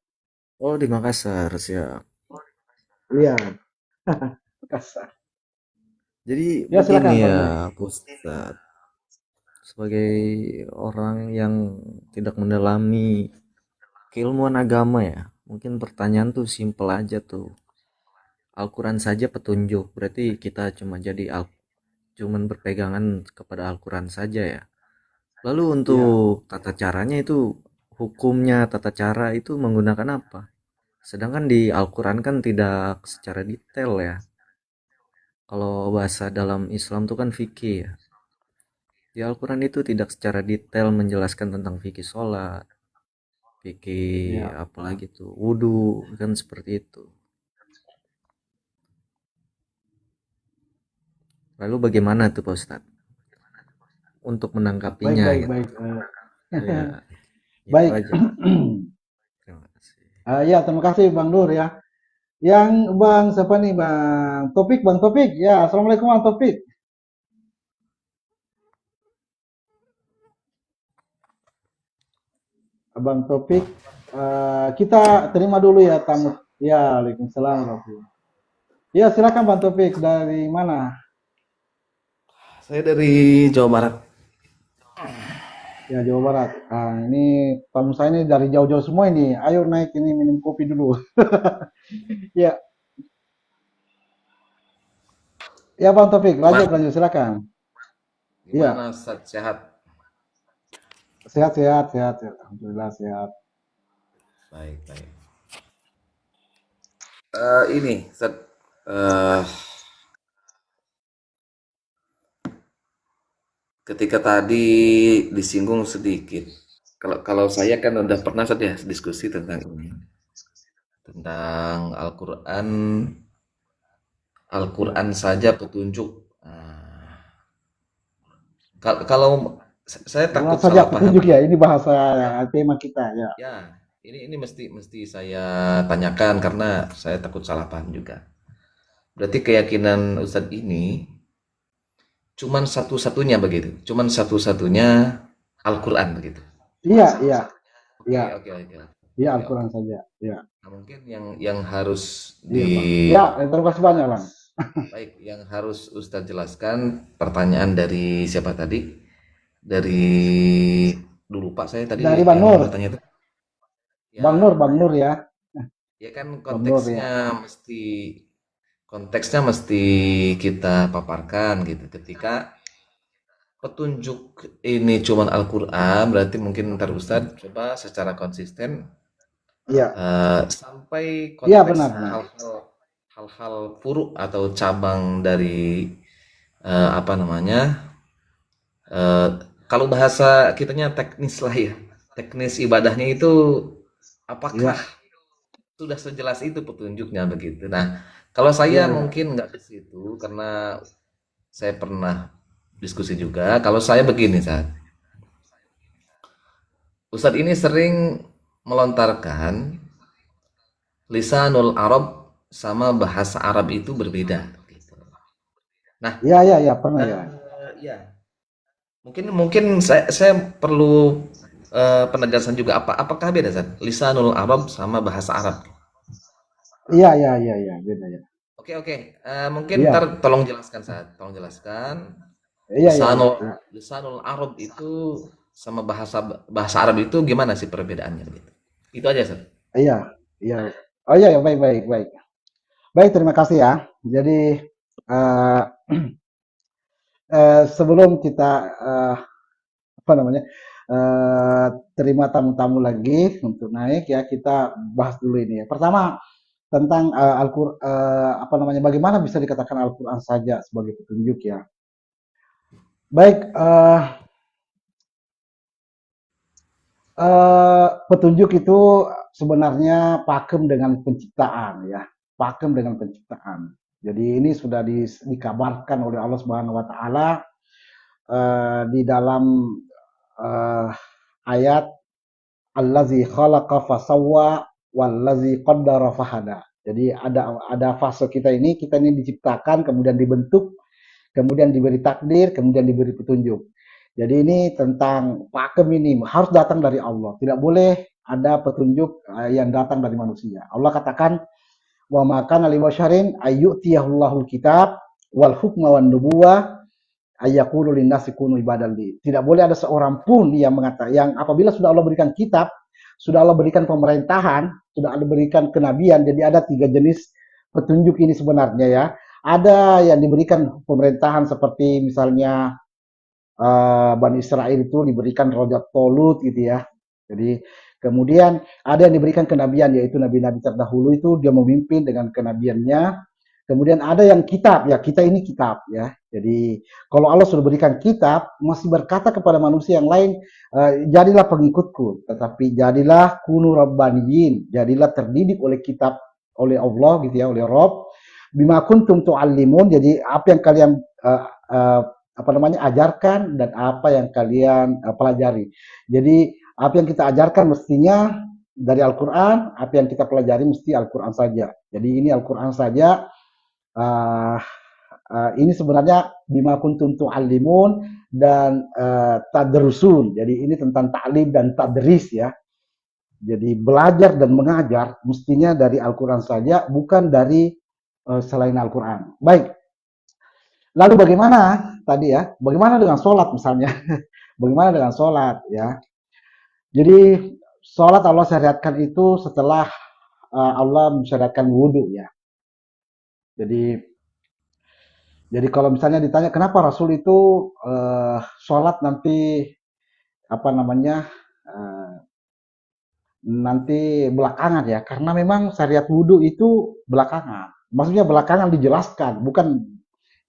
Oh, di Makassar, siap. Iya, Makassar. Jadi Ya, begini silakan Bang ya, Nur. Pak Ustadz. Sebagai orang yang tidak mendalami keilmuan agama ya, mungkin pertanyaan tuh simpel aja tuh. Al-Quran saja petunjuk, berarti kita cuman berpegangan kepada Al-Quran saja ya. Lalu Ya, untuk tata caranya itu, hukumnya tata cara itu menggunakan apa? Sedangkan di Al-Quran kan tidak secara detail ya. Kalau bahasa dalam Islam tuh kan fikih ya. Di Al-Quran itu tidak secara detail menjelaskan tentang fikih sholat, fikih, Ya. apalagi tuh wudhu, kan seperti itu. Lalu bagaimana tuh Pak Ustadz untuk Baik, menanggapinya baik, gitu? baik. Ya, itu Baik. aja. Terima kasih. Ya, terima kasih Bang Nur ya. Yang Bang siapa nih Bang Topik, Bang Topik. Ya, Assalamualaikum Bang Topik. Bang Topik, kita terima dulu ya tamu. Ya, Waalaikumsalam warahmatullahi. Ya, silakan Bang Topik, dari mana? Saya dari Jawa Barat. Ya, Jawa Barat. Ini tamu saya ini dari jauh-jauh semua ini. Ayo naik ini minum kopi dulu. Ya, ya Bang Topik, lanjut Gimana? lanjut silakan. Gimana Iya, Ustaz? Sehat? sehat sehat sehat sehat. Alhamdulillah sehat. Baik, baik. Ini Ustaz, eh, ketika tadi disinggung sedikit. Kalau kalau saya kan udah pernah Ustaz ya diskusi tentang ini, tentang Al-Qur'an, Al-Qur'an saja petunjuk. Kalau saya Bukan takut saja salah paham. petunjuk ya, ini bahasa tema kita ya. Ya, ini mesti saya tanyakan karena saya takut salah paham juga. Berarti keyakinan Ustadz ini cuman satu-satunya begitu, cuman satu-satunya Al-Quran begitu. Iya, iya, Oke, iya, oke, oke, iya oke, oke. Al-Quran saja. Iya, Nah, mungkin yang harus iya di Bang. Ya, terima kasih banyak Bang. baik, yang harus Ustadz jelaskan pertanyaan dari siapa tadi? Dari dulu Pak saya tadi Dari Bang yang Nur, bertanya itu. Bang Ya, Nur ya, ya kan Bang Nur ya. konteksnya mesti kita paparkan gitu. Ketika petunjuk ini cuman Al-Quran, berarti mungkin ntar Ustadz coba secara konsisten Iya, sampai iya konteks benar benar. hal-hal furuk atau cabang dari apa namanya, eh, kalau bahasa kitanya teknis lah ya, teknis ibadahnya itu apakah Iya, sudah sejelas itu petunjuknya begitu. Nah, kalau iya saya iya. mungkin nggak ke situ karena saya pernah diskusi juga. Kalau saya begini, saat Ustadz ini sering melontarkan lisanul Arab sama bahasa Arab itu berbeda. Gitu. Nah, Iya iya iya pernah ya. ya mungkin mungkin saya perlu penegasan juga apakah beda Ustadz? Lisanul Arab sama bahasa Arab. Iya iya iya iya beda ya. Oke, oke. Mungkin ntar Iya, tolong jelaskan saat, tolong jelaskan. iya iya iya. Lisanul Iya, lisanul Arab itu sama bahasa bahasa Arab itu gimana sih perbedaannya gitu? Itu aja, Sir. iya. Iya. Oh iya ya baik baik baik. Baik, terima kasih ya. Jadi eh sebelum kita apa namanya terima tamu-tamu lagi untuk naik ya kita bahas dulu ini ya. Pertama tentang apa namanya bagaimana bisa dikatakan Al-Qur'an saja sebagai petunjuk ya. Baik, petunjuk itu sebenarnya pakem dengan penciptaan ya, pakem dengan penciptaan. Jadi ini sudah dikabarkan oleh Allah Subhanahu wa taala di dalam eh, ayat allazi khalaqa fasawwa wallazi qaddara fahada. Jadi ada fase kita ini diciptakan, kemudian dibentuk, kemudian diberi takdir, kemudian diberi petunjuk. Jadi ini tentang pakem ini harus datang dari Allah. Tidak boleh ada petunjuk yang datang dari manusia. Allah katakan wa makana li basyarin ayyutiyahullahu kitab wal hukma wan nubuwah ayyakulu linnasi kunu ibadalli. Tidak boleh ada seorang pun yang mengatakan yang apabila sudah Allah berikan kitab, sudah Allah berikan pemerintahan, sudah Allah berikan kenabian. Jadi ada tiga jenis petunjuk ini sebenarnya ya. Ada yang diberikan pemerintahan seperti misalnya Bani Israel itu diberikan Raja Tolut gitu ya. Jadi kemudian ada yang diberikan kenabian yaitu nabi-nabi terdahulu itu dia memimpin dengan kenabiannya Kemudian ada yang kitab, ya kita ini kitab ya. Jadi kalau Allah sudah berikan kitab, masih berkata kepada manusia yang lain, jadilah pengikutku, tetapi jadilah kunu rabbaniyin, jadilah terdidik oleh kitab, oleh Allah gitu ya, oleh Rob. Bima kuntum tu'allimun, jadi apa yang kalian apa namanya ajarkan dan apa yang kalian pelajari. Jadi apa yang kita ajarkan mestinya dari Al-Quran, apa yang kita pelajari mesti Al-Quran saja. Jadi ini Al-Quran saja. Ini sebenarnya bima kuntum tu'allimun dan tadrusun. Jadi ini tentang ta'lim dan tadris ya. Jadi belajar dan mengajar mestinya dari Al-Quran saja, bukan dari selain Al-Quran. Baik. Lalu bagaimana tadi ya? Bagaimana dengan sholat misalnya? Bagaimana dengan sholat ya? Jadi sholat Allah syariatkan itu setelah Allah mensyariatkan wudhu ya. Jadi kalau misalnya ditanya kenapa Rasul itu sholat nanti apa namanya nanti belakangan ya, karena memang syariat wudhu itu belakangan. Maksudnya belakangan dijelaskan, bukan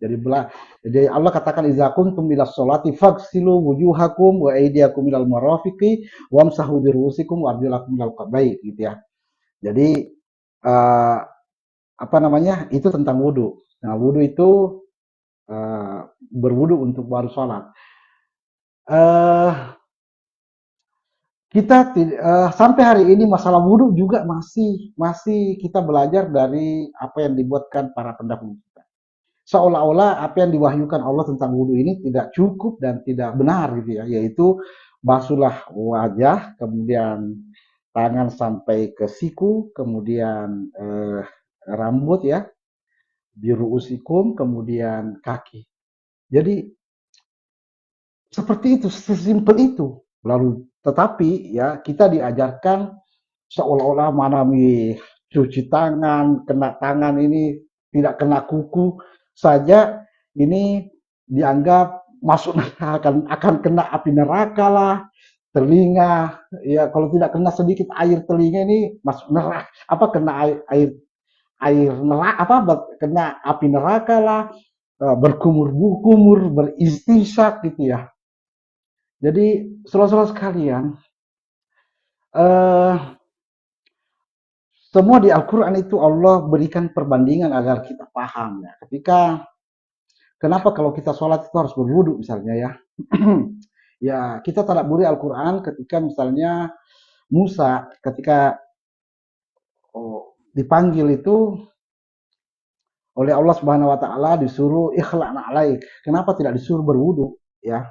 jadi Allah katakan iza kuntum ila sholati faghsilu wujuhakum wa aydiyakum ilal marafiqi wamsahu bi ru'usikum wa arjulakum ilal ka'bayn gitu ya. Jadi apa namanya? Itu tentang wudhu. Nah, wudhu itu berwudhu untuk baru sholat. Kita sampai hari ini masalah wudhu juga masih kita belajar dari apa yang dibuatkan para pendahulu kita. Seolah-olah apa yang diwahyukan Allah tentang wudhu ini tidak cukup dan tidak benar gitu ya, yaitu basuhlah wajah, kemudian tangan sampai ke siku, kemudian rambut ya, biru usikum, kemudian kaki. Jadi seperti itu, sesimpel itu. Lalu tetapi ya kita diajarkan seolah-olah mana cuci tangan, kena tangan ini tidak kena kuku saja ini dianggap masuk akan kena api neraka lah, telinga ya kalau tidak kena sedikit air telinga ini masuk neraka, apa kena air neraka, apa kena api neraka lah, berkumur-kumur, beristinsak gitu ya. Jadi saudara-saudara sekalian, semua di Al-Quran itu Allah berikan perbandingan agar kita paham ya. Kenapa kalau kita sholat itu harus berwudu misalnya ya. Ya kita tadabburi Al-Quran ketika misalnya Musa ketika dipanggil itu oleh Allah Subhanahu Wa Taala disuruh ikhla'na alaik. Kenapa tidak disuruh berwudu ya?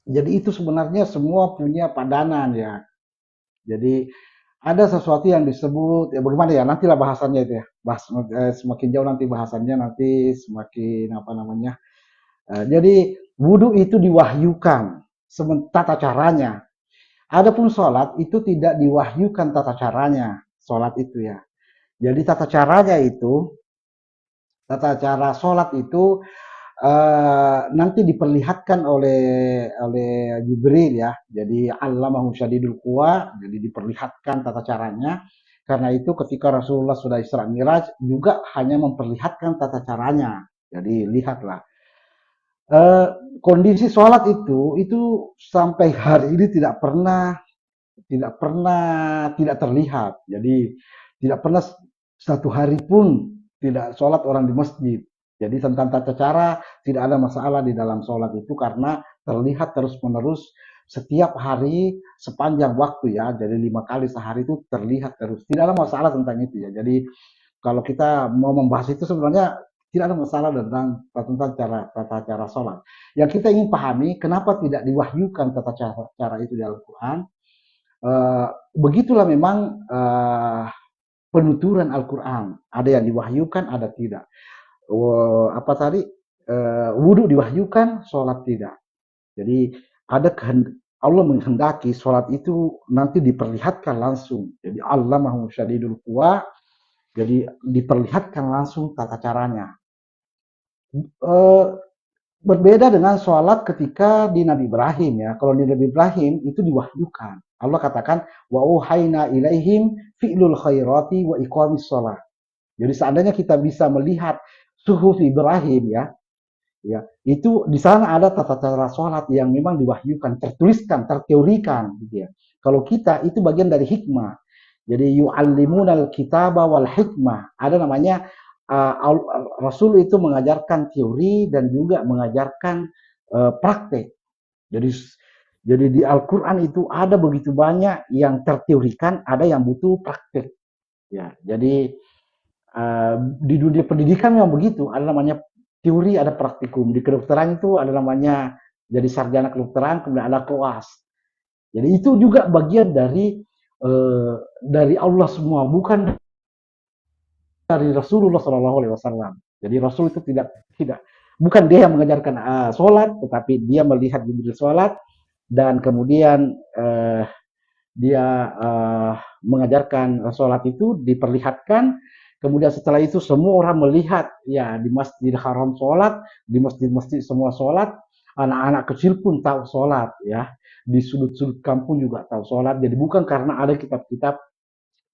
Jadi itu sebenarnya semua punya padanan ya. Jadi ada sesuatu yang disebut ya bagaimana ya nantilah bahasannya itu ya, semakin jauh nanti bahasannya nanti semakin apa namanya jadi wudhu itu diwahyukan tata caranya, adapun sholat itu tidak diwahyukan tata caranya sholat itu ya. Jadi tata cara sholat itu nanti diperlihatkan oleh Jibril ya. Jadi allamahu syadidul quwa, jadi diperlihatkan tata caranya. Karena itu ketika Rasulullah sudah Isra Miraj juga hanya memperlihatkan tata caranya. Jadi lihatlah. Kondisi sholat itu sampai hari ini tidak pernah tidak terlihat. Jadi tidak pernah satu hari pun tidak sholat orang di masjid. Jadi tentang tata cara tidak ada masalah di dalam sholat itu karena terlihat terus-menerus setiap hari sepanjang waktu ya. Jadi 5 kali sehari itu terlihat terus. Tidak ada masalah tentang itu ya. Jadi kalau kita mau membahas itu sebenarnya tidak ada masalah tentang tata cara sholat. Yang kita ingin pahami kenapa tidak diwahyukan tata cara itu di Al-Quran. Begitulah memang penuturan Al-Quran. Ada yang diwahyukan, ada tidak. Apa tadi wudhu diwahyukan, sholat tidak. Jadi ada Allah menghendaki sholat itu nanti diperlihatkan langsung. Jadi allamahu syadidul quwa, jadi diperlihatkan langsung tata caranya. Berbeda dengan sholat ketika di Nabi Ibrahim ya. Kalau di Nabi Ibrahim itu diwahyukan. Allah katakan wa uhaina ilaihim fi'lul khairati wa iqamis sholat. Jadi seandainya kita bisa melihat suhuf Ibrahim ya itu di sana ada tata cara sholat yang memang diwahyukan, tertuliskan, terteorikan gitu ya. Kalau kita itu bagian dari hikmah. Jadi yu'allimunal kitaba wal hikmah. Ada namanya Rasul itu mengajarkan teori dan juga mengajarkan praktek. Jadi di Al-Qur'an itu ada begitu banyak yang terteorikan, ada yang butuh praktek. Ya, jadi di dunia pendidikan memang begitu, ada namanya teori, ada praktikum. Di kedokteran itu ada namanya jadi sarjana kedokteran, kemudian ada koas. Jadi itu juga bagian dari Allah semua, bukan dari Rasulullah Shallallahu Alaihi Wasallam. Jadi Rasul itu tidak bukan dia yang mengajarkan sholat, tetapi dia melihat Jibril sholat dan kemudian dia mengajarkan sholat itu diperlihatkan. Kemudian setelah itu semua orang melihat ya di Masjidil Haram sholat, di masjid-masjid semua sholat, anak-anak kecil pun tahu sholat ya, di sudut-sudut kampung juga tahu sholat. Jadi bukan karena ada kitab-kitab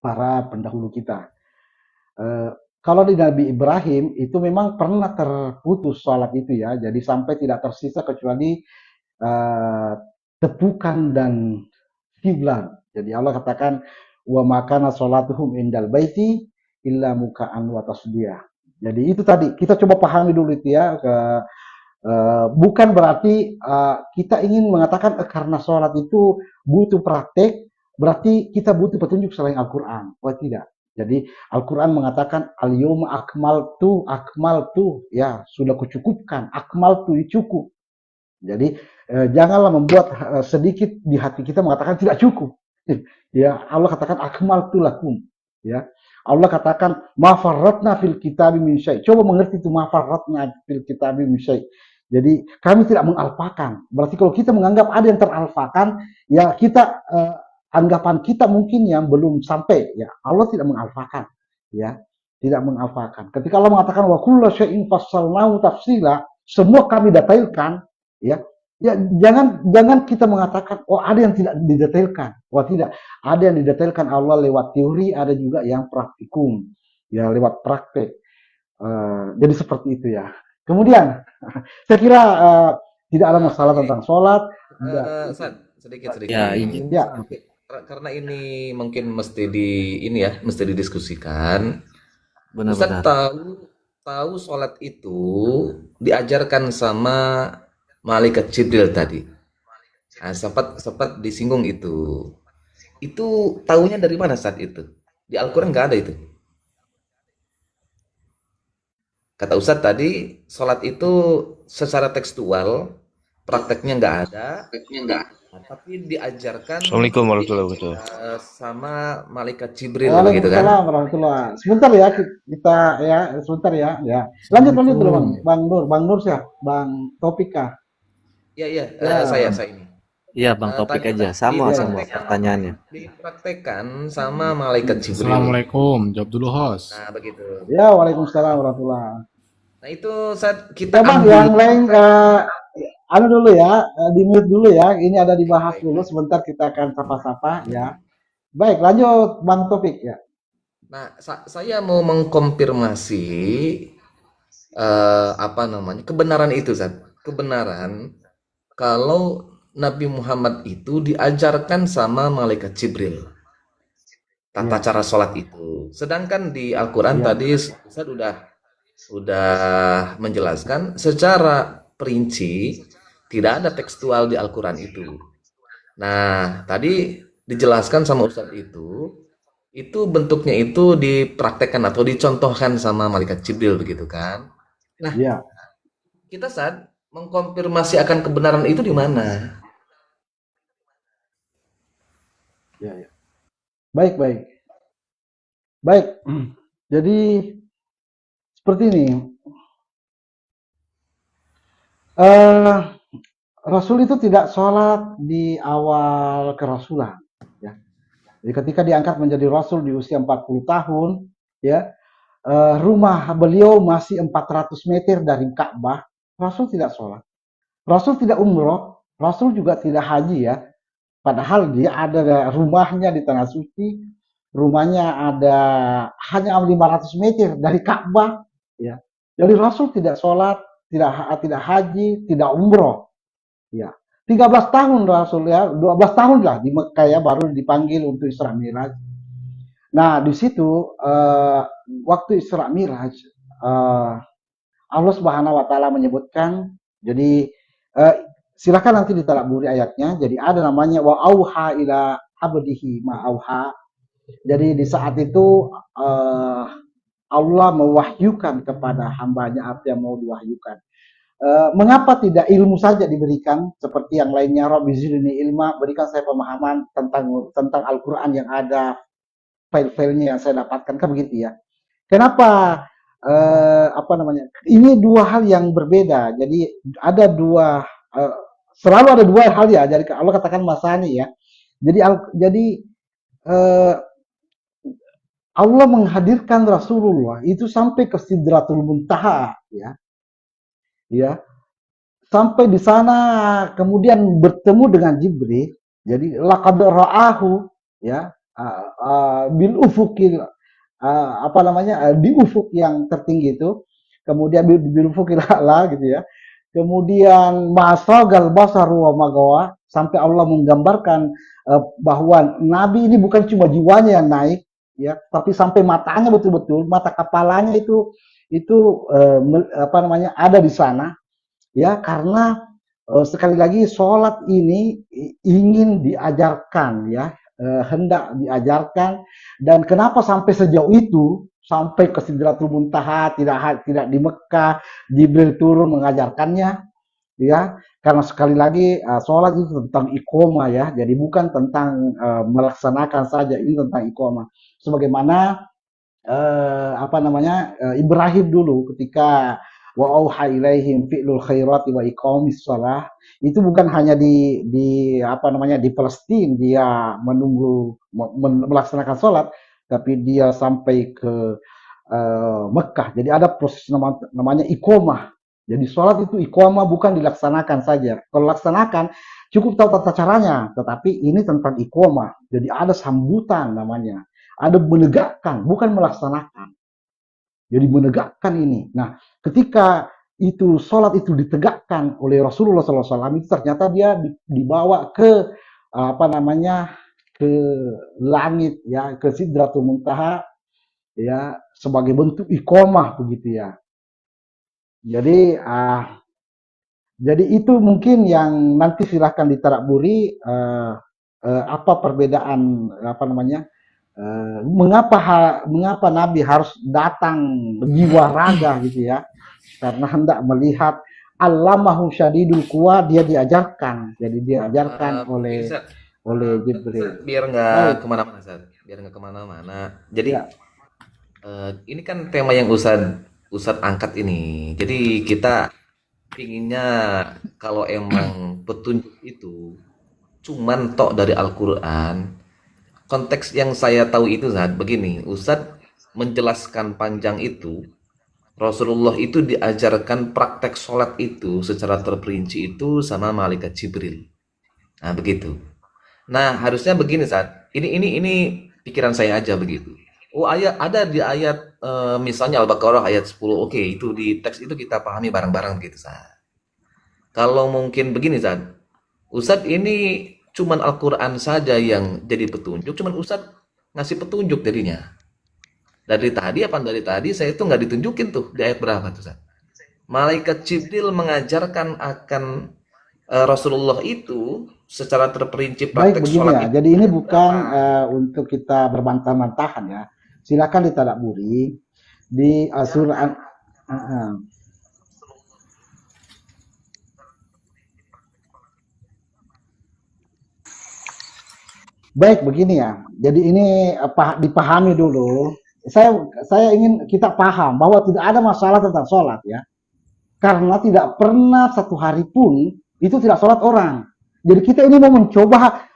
para pendahulu kita. Kalau di Nabi Ibrahim itu memang pernah terputus sholat itu ya, jadi sampai tidak tersisa kecuali tepukan dan kiblat. Jadi Allah katakan wa makana sholatuhum indal baiti illa muka'an wa tasdiyah. Jadi itu tadi kita coba pahami dulu itu ya. Bukan berarti kita ingin mengatakan karena sholat itu butuh praktek, berarti kita butuh petunjuk selain Al-Quran. Oh tidak. Jadi Al-Quran mengatakan al-yawma akmaltu ya sudah kucukupkan, akmaltu cukup. Jadi janganlah membuat sedikit di hati kita mengatakan tidak cukup. Ya Allah katakan akmaltu lakum ya. Allah katakan ma farratna fil kitabi min syai'. Coba mengerti itu ma farratna fil kitabi min syai'. Jadi kami tidak mengalfakan. Berarti kalau kita menganggap ada yang teralfakan, ya kita anggapan kita mungkin yang belum sampai. Ya Allah tidak mengalfakan. Ya tidak mengalfakan. Ketika Allah mengatakan wa kullu syai'in fassalnahu tafsila, semua kami detailkan. Ya jangan kita mengatakan oh ada yang tidak didetailkan. Wah tidak, ada yang didetailkan Allah lewat teori, ada juga yang praktikum ya lewat praktek. Jadi seperti itu ya. Kemudian saya kira tidak ada masalah tentang sholat. Sedikit. Ya, izin. Ya. Karena ini mungkin mesti didiskusikan. Ustaz Benar-benar. tahu sholat itu diajarkan sama malaikat Jibril tadi. Nah, sempat disinggung itu. Itu tahunya dari mana saat itu? Di Al-Quran nggak ada itu. Kata Ustadz tadi, sholat itu secara tekstual, prakteknya nggak ada, tapi diajarkan Assalamualaikum warahmatullahi wabarakatuh. sama malaikat Jibril begitu kan? Waalaikumsalam warahmatullahi. Sebentar ya kita ya sebentar ya. Lanjut dulu Bang Nur ya, Bang Topika. Iya, Ya. saya ini. Iya, Bang, topik aja. Sama pertanyaannya. Dipraktekkan sama malaikat Jibril. Assalamualaikum, jawab dulu host. Nah, begitu. Ya, waalaikumsalam warahmatullahi. Nah, itu saat kita Ya Bang, yang lain dulu ya, di mute dulu ya. Ini ada dibahas dulu. Sebentar kita akan sapa-sapa ya. Baik, lanjut Bang Topik ya. Nah, saya mau mengkonfirmasi kebenaran itu, Zat. Kebenaran kalau Nabi Muhammad itu diajarkan sama malaikat Jibril tata cara sholat itu. Sedangkan di Al-Quran tadi Ustaz udah menjelaskan secara perinci tidak ada tekstual di Al-Quran itu. Nah, tadi dijelaskan sama Ustaz itu bentuknya itu dipraktekkan atau dicontohkan sama malaikat Jibril begitu kan. Nah, kita saat mengkonfirmasi akan kebenaran itu di mana? Ya. Baik. Jadi seperti ini. Rasul itu tidak sholat di awal kerasulan. Ya. Jadi ketika diangkat menjadi Rasul di usia 40 tahun, ya, rumah beliau masih 400 meter dari Ka'bah. Rasul tidak sholat. Rasul tidak umroh. Rasul juga tidak haji ya. Padahal dia ada rumahnya di Tanah Suci. rumahnya ada hanya 500 meter dari Ka'bah, ya. Jadi Rasul tidak sholat, tidak haji, tidak umroh, ya. 13 tahun Rasul, ya, 12 tahun lah di Mekah, ya, baru dipanggil untuk Isra Miraj. Nah, di situ waktu Isra Miraj, Allah Subhanahu wa taala menyebutkan, jadi silakan nanti ditadabburi ayatnya. Jadi ada namanya wa auha ila abdihi ma auha. Jadi di saat itu Allah mewahyukan kepada hambanya apa yang mau diwahyukan. Mengapa tidak ilmu saja diberikan seperti yang lainnya? Rabbi zidni ilma, berikan saya pemahaman tentang Al-Qur'an yang ada file-filenya yang saya dapatkan, kan begitu ya. Kenapa apa namanya? Ini dua hal yang berbeda. Jadi ada dua selalu ada dua hal ya. Jadi Allah katakan masani ya. Jadi Allah menghadirkan Rasulullah itu sampai ke Sidratul Muntaha, ya. Ya. Sampai di sana kemudian bertemu dengan Jibril. Jadi laqad ra'ahu, ya, bil ufukil apa namanya? Di ufuk yang tertinggi itu. Kemudian bil ufukil a'la gitu ya. Kemudian masagal basaru wa magawa, sampai Allah menggambarkan bahwa Nabi ini bukan cuma jiwanya yang naik, ya, tapi sampai matanya betul-betul, mata kepalanya itu apa namanya, ada di sana, ya, karena sekali lagi sholat ini ingin diajarkan, ya, hendak diajarkan. Dan kenapa sampai sejauh itu, sampai ke Sidratul Muntaha, tidak di Mekah, Jibril turun mengajarkannya, ya, karena sekali lagi sholat itu tentang iqomah, ya, jadi bukan tentang melaksanakan saja, ini tentang iqomah. Sebagaimana apa namanya, Ibrahim dulu ketika wa auha ilaihim fi'lul khairati wa iqamis shalah, itu bukan hanya di apa namanya, di Palestina dia menunggu melaksanakan sholat, tapi dia sampai ke Mekah. Jadi ada proses namanya iqomah. Jadi sholat itu iqomah, bukan dilaksanakan saja. Kalau laksanakan cukup tahu tata caranya, tetapi ini tentang iqomah. Jadi ada sambutan namanya, ada menegakkan, bukan melaksanakan. Jadi menegakkan ini. Nah, ketika itu sholat itu ditegakkan oleh Rasulullah SAW, itu ternyata dia dibawa ke apa namanya, ke langit, ya, ke Sidratul Muntaha, ya, sebagai bentuk iqomah begitu ya. Jadi itu mungkin yang nanti silahkan ditadabburi apa perbedaan apa namanya, mengapa Nabi harus datang jiwa raga gitu ya, karena hendak melihat allamahu syadidul quwa, dia diajarkan. Jadi diajarkan oleh Jibril. Biar nggak kemana-mana, Ustaz. Biar nggak kemana-mana. Jadi Ya. ini kan tema yang Ustadz angkat ini. Jadi kita pinginnya kalau emang petunjuk itu cuman tok dari Al-Quran. Konteks yang saya tahu itu saat begini, Ustadz menjelaskan panjang itu, Rasulullah itu diajarkan praktek sholat itu secara terperinci itu sama malaikat Jibril. Nah begitu. Nah harusnya begini saat ini pikiran saya aja begitu. Oh ada di ayat misalnya Al-Baqarah ayat 10, oke, itu di teks itu kita pahami bareng-bareng begitu saat. Kalau mungkin begini saat, Ustadz ini cuman Al-Quran saja yang jadi petunjuk, cuman Ustadz ngasih petunjuk jadinya. Dari tadi saya itu nggak ditunjukin tuh di ayat berapa tuh Ustadz. Malaikat Jibril mengajarkan akan Rasulullah itu secara terperinci Baik, praktek begini sholat ya. itu. Jadi ini bukan untuk kita berbantah-bantahan ya. Silakan ditadabburi di surah. Baik, begini ya. Jadi ini dipahami dulu. Saya ingin kita paham bahwa tidak ada masalah tentang sholat ya. Karena tidak pernah satu hari pun itu tidak sholat orang. Jadi kita ini mau mencoba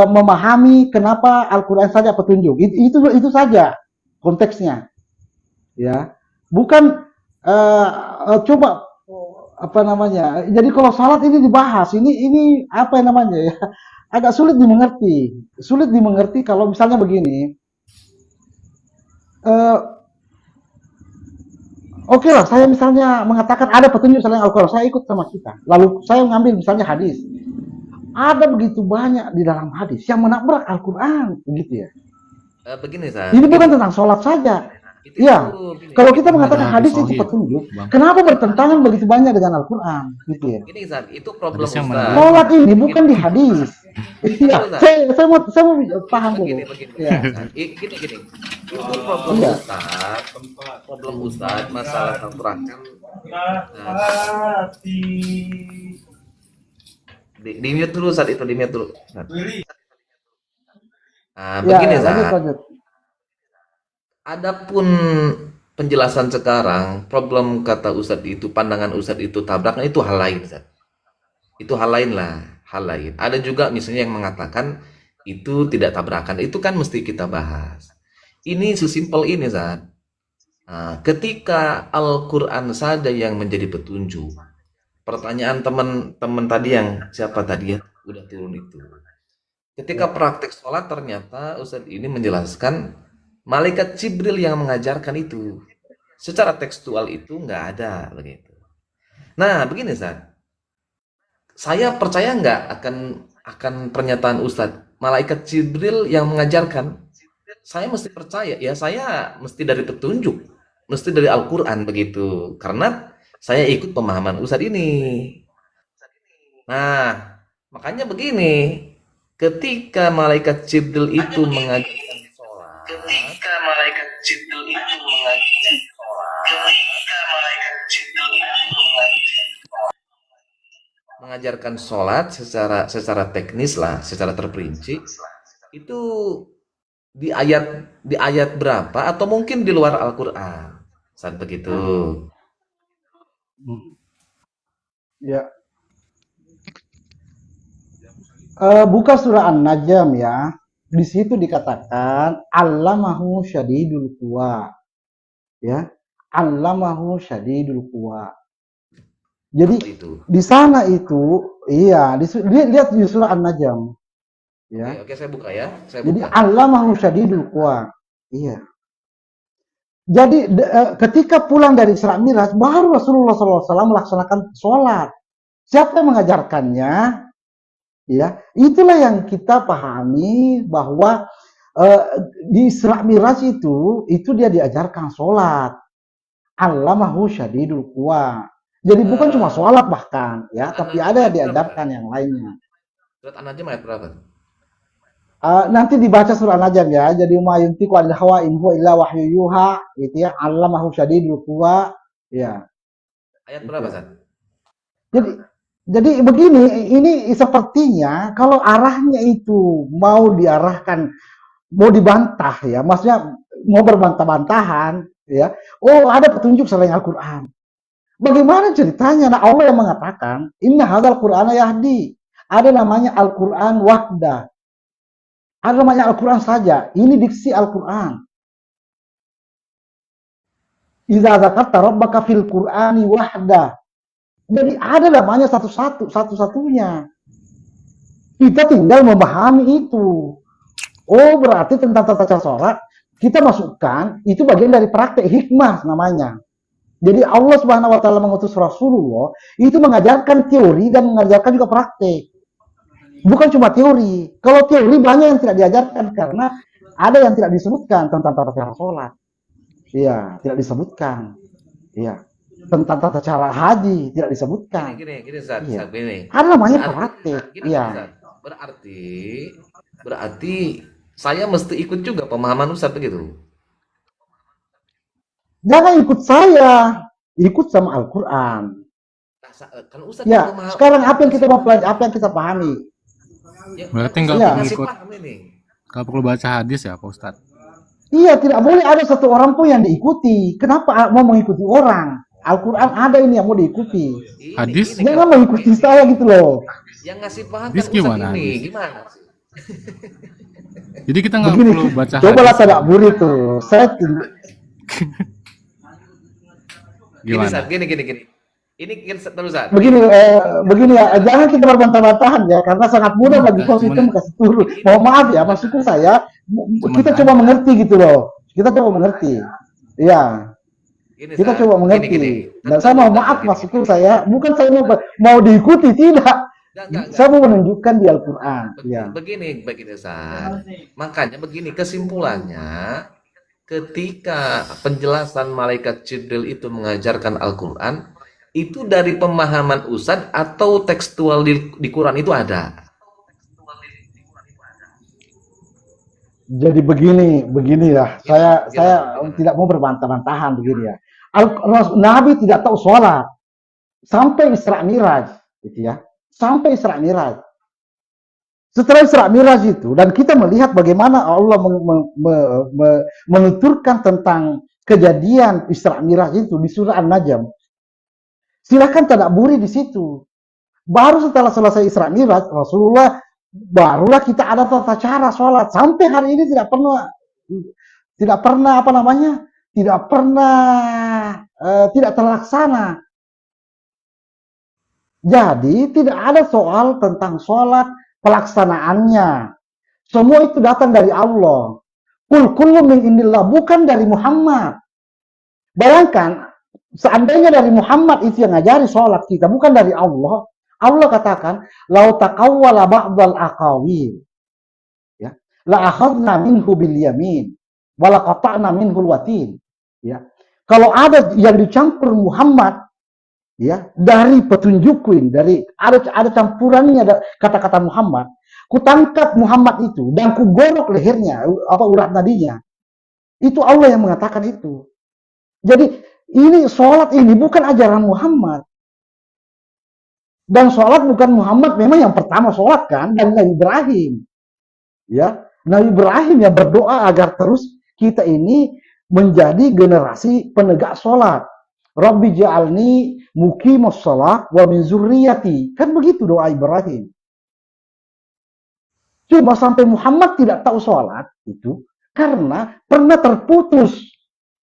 memahami kenapa Al-Quran saja petunjuk. Itu saja konteksnya. Ya, bukan coba apa namanya. Jadi kalau sholat ini dibahas, ini apa yang namanya ya? Agak sulit dimengerti. Sulit dimengerti kalau misalnya begini. Eh, Oke lah, saya misalnya mengatakan ada petunjuk selain Al-Quran, saya ikut sama kita. Lalu saya mengambil misalnya hadis. Ada begitu banyak di dalam hadis yang menabrak Al-Quran, begitu ya. Begini Zat, Ini gini. bukan tentang sholat saja. Itu Iya, gini, kalau gini. kita mengatakan Ada hadis hadis itu sahih, petunjuk, Bang. kenapa bertentangan begitu banyak dengan Al-Quran, gitu ya. Gini Zat, itu problem Hadis yang Ustaz. mana? Sholat ini bukan di hadis. Iya, Ustaz. saya mau paham dulu. Begini. Ya, Ustaz. Gini. Itu problem iya. Ustaz. Problem Ustaz masalah Al-Quran kan. Nah, di mute dulu saat itu, di mute dulu. Ustaz. Nah, Ya, begini lanjut, Zat. lanjut. Adapun penjelasan sekarang, problem kata Ustadz itu, pandangan Ustadz itu tabrakan, itu hal lain, Ustadz. Itu hal lain lah, hal lain. Ada juga misalnya yang mengatakan itu tidak tabrakan, itu kan mesti kita bahas. Ini sesimpel ini, Ustadz. Nah, ketika Al-Quran saja yang menjadi petunjuk, pertanyaan teman-teman tadi yang siapa tadi ya, udah turun itu. Ketika praktek sholat ternyata Ustadz ini menjelaskan Malaikat Jibril yang mengajarkan itu. Secara tekstual itu nggak ada begitu. Nah, begini Ustaz. Saya percaya nggak akan pernyataan Ustadz Malaikat Jibril yang mengajarkan. Saya mesti percaya, ya saya mesti dari petunjuk, mesti dari Al-Quran begitu. Karena saya ikut pemahaman Ustadz ini. Nah, makanya begini. Ketika Malaikat Jibril itu mengajarkan mengajarkan sholat secara teknis lah, secara terperinci itu di ayat berapa atau mungkin di luar Al-Quran saat begitu. Ya. Buka surah An-Najm ya. Di situ dikatakan Allamahu syadidul quwa. Ya. Allamahu syadidul quwa. Jadi Itu. di sana itu iya, lihat di surah An-Najm. Ya. Oke, saya buka ya. Jadi Allamahu syadidul quwa. Iya. Jadi ketika pulang dari Isra Mi'raj baru Rasulullah SAW melaksanakan sholat. Siapa yang mengajarkannya? Ya, itulah yang kita pahami bahwa di Isra Mi'raj itu dia diajarkan sholat. Allamahu syadidul quwa. Jadi bukan cuma sholat bahkan ya, tapi ada yang diajarkan yang lainnya. Surat An-Najm ayat berapa? Nanti dibaca surah An-Najm ya. Jadi ma yuntiqu 'anil hawa in huwa illa wahyu yuha gitu ya. Allamahu syadidul quwa. Ya. Ayat berapa, San? Jadi begini, ini sepertinya kalau arahnya itu mau diarahkan, mau dibantah ya, maksudnya mau berbantah-bantahan ya. Oh, ada petunjuk selain Al-Quran. Bagaimana ceritanya? Nah, Allah yang mengatakan, Inna hadzal Qur'ana yahdi. Ada namanya Al-Quran wahda. Ada namanya Al-Quran saja. Ini diksi Al-Quran. Iza zakarta rabbaka fil Qur'ani wahda. Jadi ada namanya satu-satunya. Kita tinggal memahami itu. Oh, berarti tentang tata cara sholat, kita masukkan, itu bagian dari praktek hikmah namanya. Jadi Allah Subhanahu wa taala mengutus Rasulullah itu mengajarkan teori dan mengajarkan juga praktek. Bukan cuma teori. Kalau teori banyak yang tidak diajarkan karena ada yang tidak disebutkan tentang tata cara sholat. Iya, tidak disebutkan. Iya. Tentang tata cara haji tidak disebutkan. Gini, Zat, Iya. gini. Ada namanya praktek. Gini, Iya. Zat. Berarti saya mesti ikut juga pemahaman Ustaz begitu. Jangan ikut saya, ikut sama Al-Quran. Kan Ustaz Ya, sekarang apa yang kita mau pelajari, apa yang kita pahami? Berarti nggak Iya. perlu Ngasih ikut, paham ini. nggak perlu baca hadis ya, Pak Ustadz? Iya, tidak boleh ada satu orang pun yang diikuti. Kenapa mau mengikuti orang? Al-Quran ada ini yang mau diikuti. Hadis? Jangan mengikuti saya gitu loh. Yang ngasih paham Hadis kan Ustaz gimana, ini. hadis? Gimana sih? Jadi kita nggak Begini, perlu baca cobalah hadis. tidak buri tuh. Saya Gini, Gimana? Zat, gini. Ini terus, Zat. begini ya, jangan kita berbantah-bantahan ya, karena sangat mudah bagi kau itu kasih turun. Mohon maaf ya, maksudku saya, kita coba mengerti gitu loh. Kita coba mengerti. Iya, Gini, kita Ustaz. coba Gini, mengerti. gini. Dan saya mau maaf masukku saya, bukan saya mau diikuti, tidak. Enggak. Saya mau menunjukkan di Al-Quran. Ya. Begini Ustaz. Makanya begini kesimpulannya, ketika penjelasan malaikat Jibril itu mengajarkan Al-Quran, itu dari pemahaman Ustaz atau tekstual di Quran itu ada? Jadi begini ya. Saya tidak mau berbantah-bantahan begini ya. Nabi tidak tahu sholat sampai Isra Miraj, gitu ya. Sampai Isra Miraj. Setelah Isra Miraj itu, dan kita melihat bagaimana Allah menuturkan tentang kejadian Isra Miraj itu di surah An-Najm. Silakan tadabburi di situ. Baru setelah selesai Isra Miraj, Rasulullah barulah kita ada tata cara sholat. Sampai hari ini tidak pernah tidak terlaksana. Jadi tidak ada soal tentang sholat pelaksanaannya. Semua itu datang dari Allah. Kullu min indillah, bukan dari Muhammad. Bayangkan, seandainya dari Muhammad itu yang ngajari sholat kita, bukan dari Allah. Allah katakan, lau taqawwala ba'dal aqawil, ya, la akhadna minhu bil yamin, wa la qata'na minhu al watin. Ya. Kalau ada yang dicampur Muhammad, ya, dari petunjukku ini, dari ada campurannya kata-kata Muhammad, ku tangkap Muhammad itu dan ku gorok lehernya, urat nadinya. Itu Allah yang mengatakan itu. Jadi ini sholat ini bukan ajaran Muhammad. Dan sholat bukan Muhammad memang yang pertama sholat kan, dan Nabi Ibrahim. Ya, Nabi Ibrahim yang berdoa agar terus kita ini menjadi generasi penegak sholat. Rabbi ja'alni muqimus shalah wa min zurriyati. Kan begitu doa Ibrahim. Cuma sampai Muhammad tidak tahu sholat itu karena pernah terputus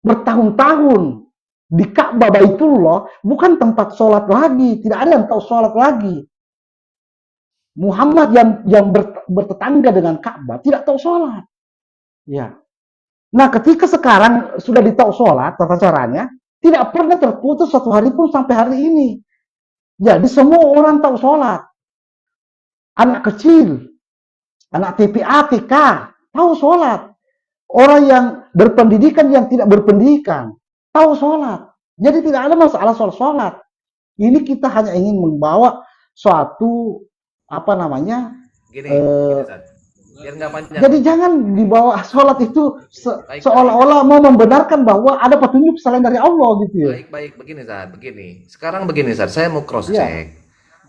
bertahun-tahun di Ka'bah Baitullah, bukan tempat sholat lagi, tidak ada yang tahu sholat lagi. Muhammad yang bertetangga dengan Ka'bah tidak tahu sholat. Ya. Nah, ketika sekarang sudah ditahu sholat tata caranya, tidak pernah terputus satu hari pun sampai hari ini. Jadi semua orang tahu sholat. Anak kecil, anak TPA, TK, tahu sholat. Orang yang berpendidikan, yang tidak berpendidikan, tahu sholat. Jadi tidak ada masalah soal sholat. Ini kita hanya ingin membawa suatu, Gini, biar nggak panjang. jadi jangan dibawa sholat itu seolah-olah mau membenarkan bahwa ada petunjuk selain dari Allah gitu ya. Baik, begini Zat, begini. Sekarang begini Zat, saya mau cross check.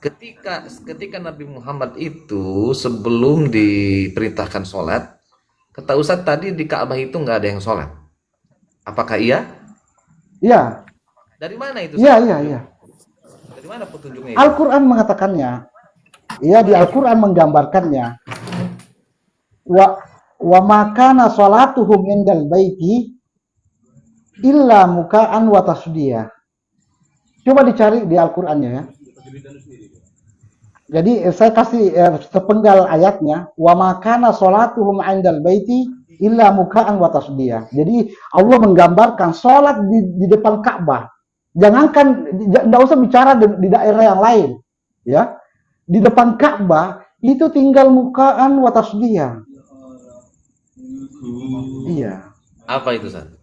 Ketika Nabi Muhammad itu sebelum diperintahkan sholat, kata Ustadz tadi di Ka'bah itu nggak ada yang sholat. Apakah iya? Iya. Dari mana itu? Iya. Dari mana petunjuknya? Al-Quran mengatakannya. Iya, di Al-Quran menggambarkannya. Wa makana sholatuhum indal baiti illa muka'an wa tasdiyah. Coba dicari di Al-Qur'annya ya. Jadi saya kasih sepenggal ayatnya, wa makana sholatuhum indal baiti illa muka'an wa tasdiyah. Jadi Allah menggambarkan sholat di depan Ka'bah. Jangankan enggak usah bicara di daerah yang lain, ya. Di depan Ka'bah itu tinggal muka'an wa tasdiyah. Iya. Apa itu, San?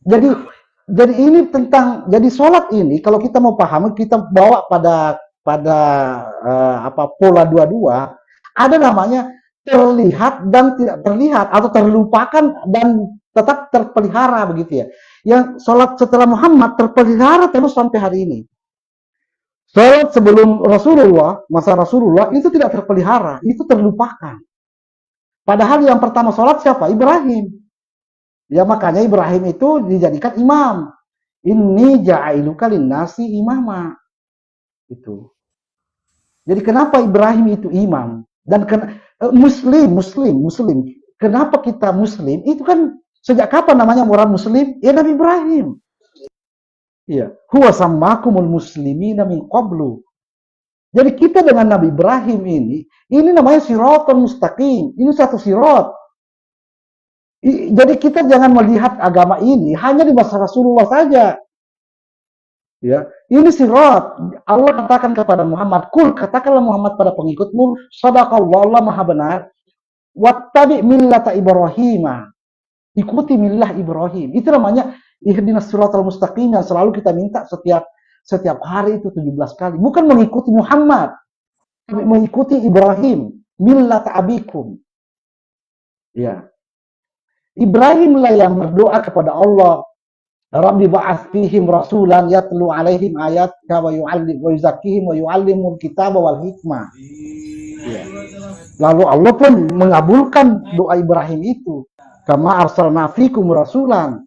Jadi ini tentang, jadi sholat ini kalau kita mau paham, kita bawa pada pola dua-dua, ada namanya terlihat dan tidak terlihat, atau terlupakan dan tetap terpelihara begitu ya. Yang sholat setelah Muhammad terpelihara terus sampai hari ini. Sholat sebelum Rasulullah, masa Rasulullah itu tidak terpelihara, itu terlupakan. Padahal yang pertama sholat siapa? Ibrahim. Ya makanya Ibrahim itu dijadikan imam. Inni ja'iluka linnasi imama. Itu. Jadi kenapa Ibrahim itu imam? Dan muslim. Kenapa kita muslim? Itu kan sejak kapan namanya orang muslim? Ya Nabi Ibrahim. Iya. Huwa sammakumul muslimina min qablu. Jadi kita dengan Nabi Ibrahim ini namanya siratal mustaqim. Ini satu sirat. Jadi kita jangan melihat agama ini hanya di masa Rasulullah saja. Ya, ini sirat. Allah katakan kepada Muhammad, kul, katakanlah Muhammad pada pengikutmu, sadaqallahu, Allah maha benar, wattabi millata Ibrahim, ikuti millah Ibrahim. Itu namanya ihdinas siratal mustaqim yang selalu kita minta setiap hari itu 17 kali. Bukan mengikuti Muhammad, tapi mengikuti Ibrahim, millata abikum. Ya. Ibrahim lah yang berdoa kepada Allah, Rabbi ba'ath fihim rasulan yatlu alaihim ayatika wa yu'allim wa yuzakkihim wa yu'allimul kitaba wal hikmah. Ya. Lalu Allah pun mengabulkan doa Ibrahim itu. Kama arsalna fikum rasulan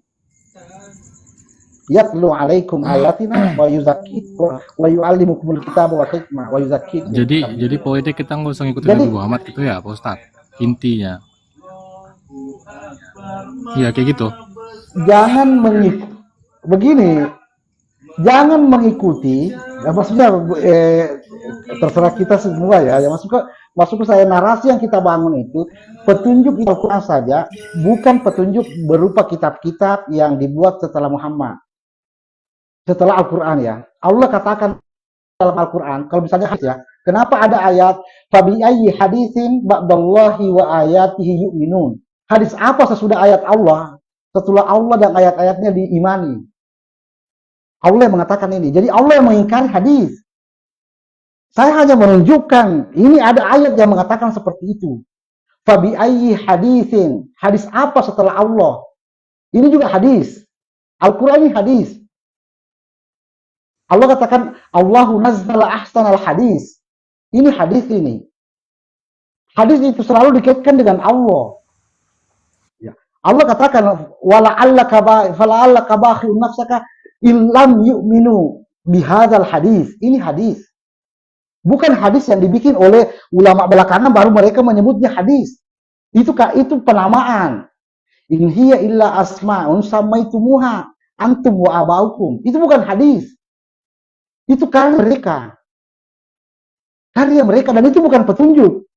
yatlu alaikum ayatina wa yuzakkikum wa yu'allimukumul kitaba wal hikmah wa yuzakkikum. Jadi poinnya kita nggak usah ngikutin Nabi Muhammad gitu ya, Pak Ustadz. Intinya. Iya kayak gitu. Jangan begini, jangan mengikuti, ya maksudnya terserah kita semua ya. Maksudku saya narasi yang kita bangun itu petunjuk Al-Quran saja, bukan petunjuk berupa kitab-kitab yang dibuat setelah Muhammad, setelah Al-Quran ya. Allah katakan dalam Al-Quran, kalau misalnya hadis ya, kenapa ada ayat fabi ayyi hadisin ba'dallahi wa ayatihi yu'minun? Hadis apa sesudah ayat Allah? Setelah Allah dan ayat-ayatnya diimani. Allah yang mengatakan ini. Jadi Allah yang mengingkari hadis. Saya hanya menunjukkan, ini ada ayat yang mengatakan seperti itu. Fabi ayyi hadisin. Hadis apa setelah Allah? Ini juga hadis. Al-Quran ini hadis. Allah katakan, Allahu nazzala ahsanal hadis. Ini hadis ini. Hadis itu selalu dikaitkan dengan Allah. Allah katakan fala'allaka bakhilun nafsaka illam yu'minu bihadzal hadis. Ini hadis. Bukan hadis yang dibikin oleh ulama belakangan baru mereka menyebutnya hadis. Itu penamaan. In hiya illa asma'un samaitumuha antum wa abaukum. Itu bukan hadis. Itu karya mereka. Karya mereka, dan itu bukan petunjuk.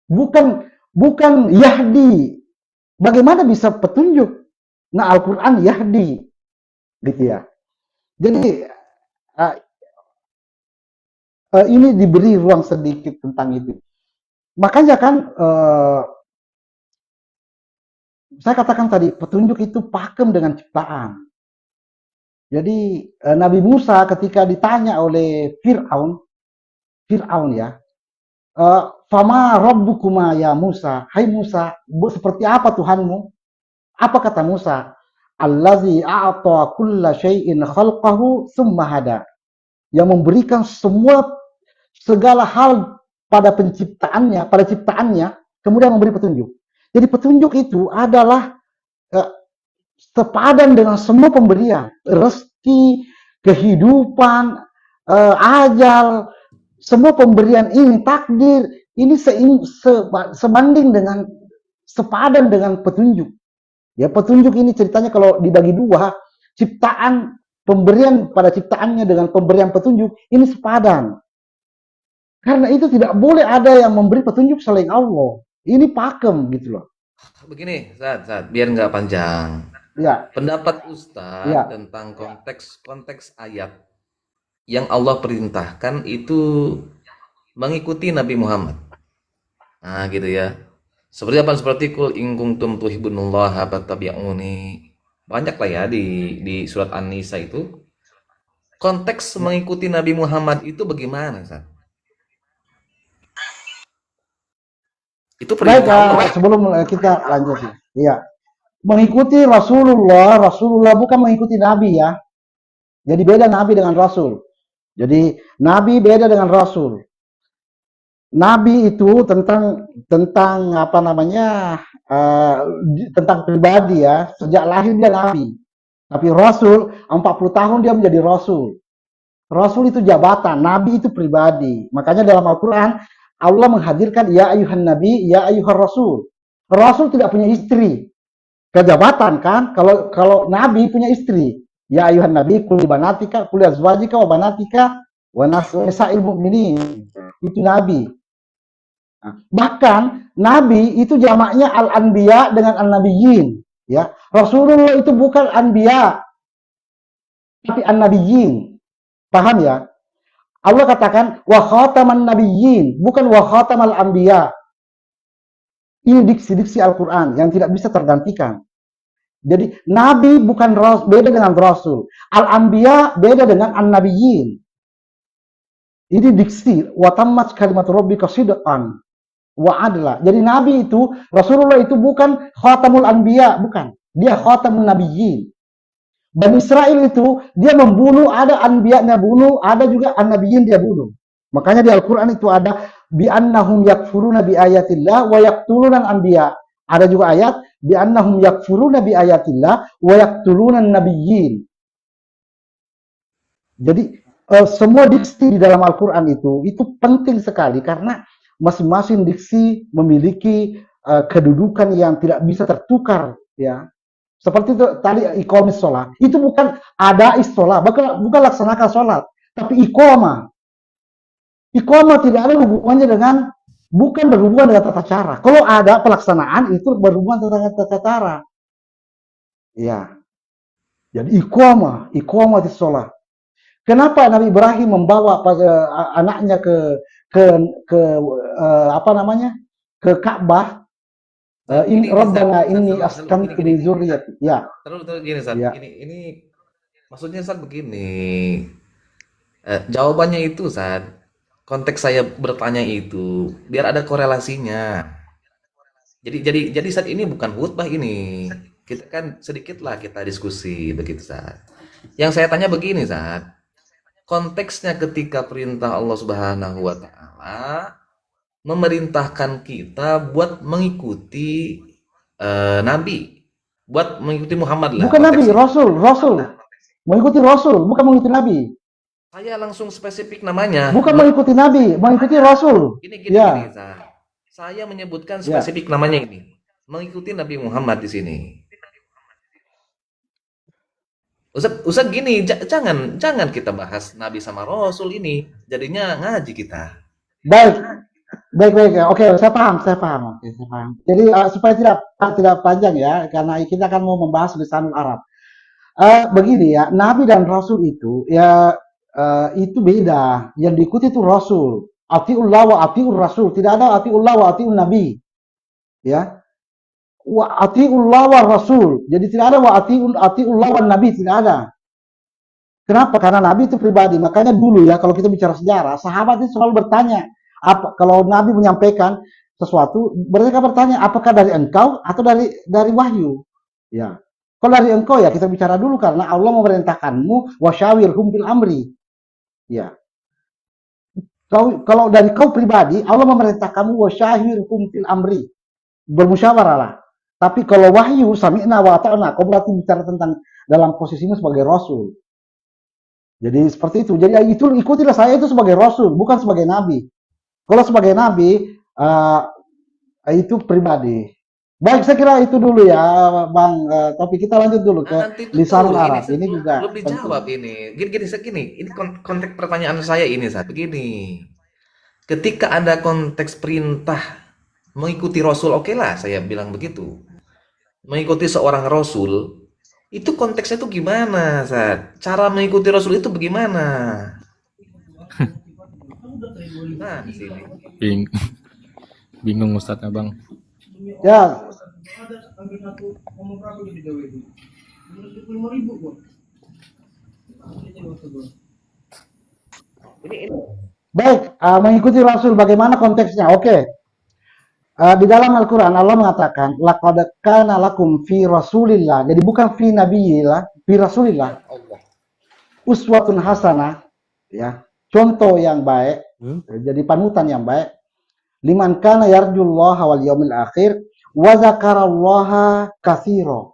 Bukan yahdi. Bagaimana bisa petunjuk? Nah, Al-Quran yahdi, gitu ya. Jadi ini diberi ruang sedikit tentang itu. Makanya kan saya katakan tadi petunjuk itu pakem dengan ciptaan. Jadi Nabi Musa ketika ditanya oleh Fir'aun ya, fama rabbukuma ya Musa, hai Musa, seperti apa Tuhanmu? Apa kata Musa? Allazi a'ta kulla syai'in khalqahu tsumma hada. Yang memberikan segala hal pada ciptaannya, kemudian memberi petunjuk. Jadi petunjuk itu adalah sepadan dengan semua pemberian, rezeki, kehidupan, ajal, semua pemberian ini, takdir, ini sebanding dengan, sepadan dengan petunjuk. Ya, petunjuk ini ceritanya kalau dibagi dua, ciptaan, pemberian pada ciptaannya dengan pemberian petunjuk, ini sepadan. Karena itu tidak boleh ada yang memberi petunjuk selain Allah. Ini pakem gitu loh. Begini, Zat, biar nggak panjang. Ya. Pendapat Ustadz ya. tentang konteks ayat yang Allah perintahkan itu mengikuti Nabi Muhammad. Nah, gitu ya. Seperti apa? Seperti kul in kuntum tuhibbunallaha fattabi'uni. Banyak lah ya di surat An-Nisa itu. Konteks mengikuti Nabi Muhammad itu bagaimana, Ustaz? Itu perintah. Baik, sebelum kita lanjut ya. Iya. Mengikuti Rasulullah bukan mengikuti Nabi ya. Jadi beda Nabi dengan Rasul. Jadi Nabi beda dengan Rasul. Nabi itu tentang apa namanya, tentang pribadi ya. Sejak lahir dia Nabi. Tapi Rasul 40 tahun dia menjadi Rasul. Rasul itu jabatan, Nabi itu pribadi. Makanya dalam Al-Quran Allah menghadirkan ya ayuhan Nabi, ya ayuhan Rasul. Rasul tidak punya istri. Kejabatan kan? Kalau Nabi punya istri. Ya ayuhan Nabi, kul banatika, kul azwajika wa banatika wa nisa'il mu'minin. Itu Nabi. Bahkan Nabi itu jamaknya al-anbiya dengan an-nabiyyin. Ya, Rasulullah itu bukan anbiya, tapi an-nabiyyin. Paham ya? Allah katakan wa khataman nabiyyin, bukan wa khatamal anbiya. Ini diksi-diksi Al-Quran yang tidak bisa tergantikan. Jadi Nabi bukan beda dengan Rasul. Al-anbiya beda dengan an-nabiyyin. Ini diksi wa tammat kalimat rabbika sidqan wa adla. Jadi Nabi itu, Rasulullah itu bukan khatamul anbiya, bukan. Dia khatamun nabiyyin. Bani Israel itu dia membunuh, ada anbiya-nya bunuh, ada juga an-nabiyyin dia bunuh. Makanya di Al-Qur'an itu ada bi annahum yakfuruna bi ayatillah wa yaqtuluna al-anbiya. Ada juga ayat bi annahum yakfuruna bi ayatillah wa yaqtuluna an-nabiyyin. Jadi semua diksi di dalam Al-Qur'an itu penting sekali karena masing-masing diksi memiliki kedudukan yang tidak bisa tertukar, ya. Seperti itu tadi iqamis sholat, itu bukan ada sholat, bukan laksanakan sholat, tapi iqamah. Iqamah tidak ada hubungannya dengan, bukan berhubungan dengan tata cara. Kalau ada pelaksanaan itu berhubungan dengan tata cara. Ya. Jadi iqamah di sholat. Kenapa Nabi Ibrahim membawa anaknya ke Ka'bah? Ini Rabbana ini askantu min dzurriyyati. Ya. Terus gini, Ustaz. Ya. Ini maksudnya Ustaz begini. Jawabannya itu, Ustaz. Konteks saya bertanya itu biar ada korelasinya. Jadi saat ini bukan khutbah ini. Kita kan sedikitlah kita diskusi begitu, Ustaz. Yang saya tanya begini, Ustaz. Konteksnya ketika perintah Allah Subhanahu wa taala memerintahkan kita buat mengikuti Nabi, buat mengikuti Muhammad lah. Bukan Nabi, Rasul. Mengikuti Rasul, bukan mengikuti Nabi. Saya langsung spesifik namanya. Bukan mengikuti Nabi, mengikuti Rasul. Gini, Ya. Saya menyebutkan spesifik namanya ini. Mengikuti Nabi Muhammad di sini. Ustaz gini, jangan kita bahas Nabi sama Rasul ini. Jadinya ngaji kita. Baik. Oke, saya paham. Oke, saya paham. Jadi supaya tidak panjang ya, karena kita akan mau membahas lisanul Arab. Begini ya, Nabi dan Rasul itu ya itu beda. Yang diikuti itu Rasul. Atiullah wa atiur Rasul. Tidak ada atiullah wa atiun Nabi. Ya. Wa atiullah wa Rasul. Jadi tidak ada wa atiullah wa Nabi, tidak ada. Kenapa? Karena Nabi itu pribadi. Makanya dulu ya, kalau kita bicara sejarah, sahabat itu selalu bertanya, kalau Nabi menyampaikan sesuatu, mereka bertanya, apakah dari engkau atau dari wahyu? Ya. Kalau dari engkau ya kita bicara dulu karena Allah memerintahkanmu wasyawirhum fil amri. Ya. Kalau dari kau pribadi, Allah memerintahkanmu wasyawirhum fil amri. Bermusyawarahlah. Tapi kalau wahyu sami'na wa ata'na, kau berarti bicara tentang dalam posisimu sebagai rasul. Jadi seperti itu. Jadi itu ikutilah saya itu sebagai rasul, bukan sebagai nabi. Kalau sebagai nabi itu pribadi. Baik, saya kira itu dulu ya, Bang. Tapi kita lanjut dulu ke lisanul Arab. Ini juga belum dijawab ini. Gini. Ini konteks pertanyaan saya ini, saat begini. Ketika ada konteks perintah mengikuti Rasul, oke lah, saya bilang begitu. Mengikuti seorang Rasul, itu konteksnya itu gimana, Saat? Cara mengikuti Rasul itu bagaimana? Nah, di sini. Bingung Ustadznya, Bang. ya. Baik, mengikuti Rasul bagaimana konteksnya? Oke. Di dalam Al-Quran Allah mengatakan laqad kana lakum fi Rasulillah. Jadi bukan fi nabiyillah, fi Rasulillah. Uswatun hasanah, ya. Contoh yang baik, jadi panutan yang baik. Liman kana yarjullaha wal yaumil akhir wa zakarallaha katsira.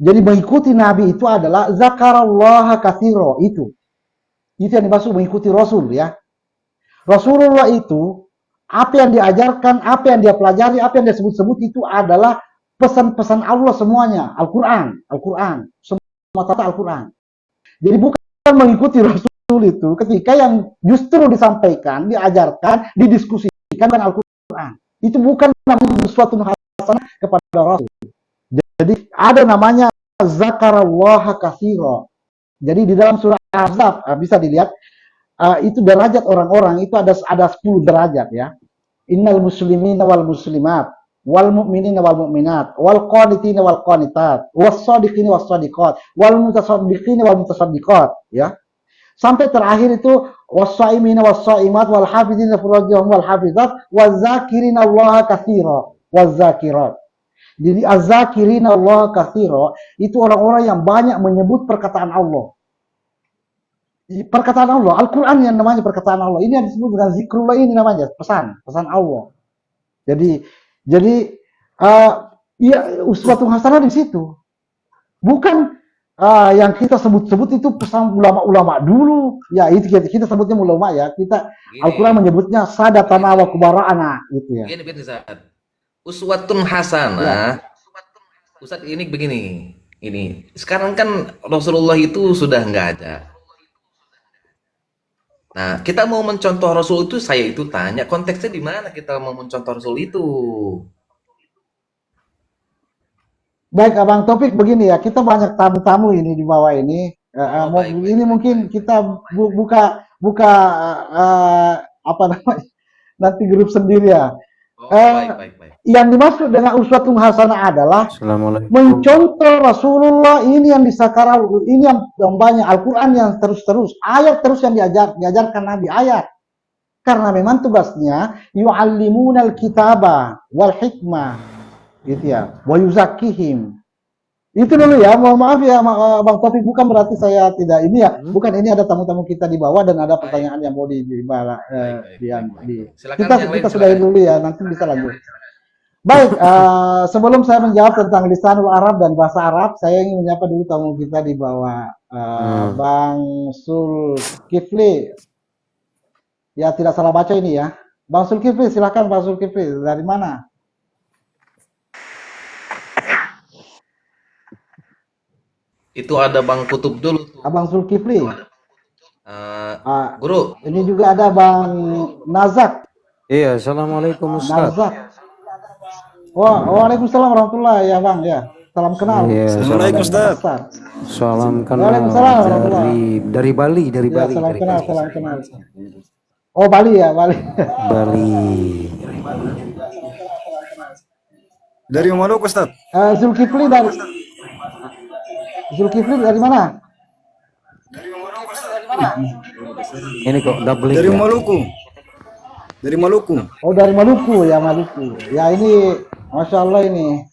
Jadi mengikuti Nabi itu adalah zakarallaha katsira, itu yang dimaksud mengikuti Rasul ya. Rasulullah itu apa yang diajarkan, apa yang dia pelajari, apa yang dia sebut-sebut itu adalah pesan-pesan Allah semuanya, Al-Quran, semua tata Al-Quran. Jadi bukan mengikuti Rasul itu ketika yang justru disampaikan, diajarkan, didiskusikan kami Al-Quran. Itu bukan namanya suatu hasanah kepada Rasul. Jadi ada namanya zakarallaha katsira. Jadi di dalam surah Ahzab bisa dilihat itu derajat orang-orang itu ada 10 derajat ya. Innal muslimina wal muslimat wal mu'minina wal mu'minat wal qanitina wal qanitat was shadiqina was shadiqat wal mutasaddiqina wal mutasaddiqat ya. Sampai terakhir itu was-shaimina was-shaimat wal hafizina furujahum wal hafizat waz zakirina Allah katsira waz zakirat. Jadi az-zakirin Allah katsira itu orang-orang yang banyak menyebut perkataan Allah. Perkataan Allah, Al-Qur'an yang namanya perkataan Allah. Ini yang disebut dengan zikrullah, ini namanya pesan Allah. Jadi ya uswatun hasanah di situ. Bukan yang kita sebut-sebut itu pesan ulama-ulama dulu. Ya itu kita sebutnya ulama ya. Kita Al-Qur'an menyebutnya sadatana wa kubara'ana gitu ya. Gini Ustaz. Uswatun hasanah. Ustaz ini begini. Ini sekarang kan Rasulullah itu sudah nggak ada. Nah, kita mau mencontoh Rasul itu, saya itu tanya konteksnya di mana kita mau mencontoh Rasul itu. Baik, Abang Topik begini ya, kita banyak tamu-tamu ini di bawah ini. Ini mungkin kita buka apa namanya? Nanti grup sendiri ya. Baik. Yang dimaksud dengan uswatun hasanah adalah mencontoh Rasulullah ini yang disakarau, ini yang banyak Al-Quran yang terus-terus, ayat terus yang diajarkan Nabi ayat. Karena memang tugasnya yu'allimunal kitaba wal hikmah gitu ya, wa yuzakkihim. Itu dulu ya, mohon maaf ya Bang Taufik, bukan berarti saya tidak ini ya, bukan, ini ada tamu-tamu kita di bawah dan ada pertanyaan yang mau kita sudahi dulu ya, nanti bisa lanjut. Baik, sebelum saya menjawab tentang lisanul Arab dan bahasa Arab, saya ingin menyapa dulu tamu kita di bawah, Bang Zulkifli. Ya tidak salah baca ini ya, Bang Zulkifli, silakan Bang Zulkifli, dari mana? Itu ada Bang Kutub dulu tuh. Abang Zulkifli. Guru. Ini juga ada Bang Nazak. Iya, assalamualaikum Ustaz. Nazak. Waalaikumsalam warahmatullahi ya Bang ya. Salam kenal. Iya, Assalamualaikum Ustaz. Salam kenal Waalaikumsalam warahmatullahi. dari Bali, dari Ya, Bali. salam kenal, salam kenal. Oh Bali ya, Bali. Bali. Dari Maluku Ustaz. Zulkifli dari mana? Ini kok doubling Dari ya? Maluku. Dari Maluku. Oh dari Maluku ya, Maluku. Ya ini Masya Allah ini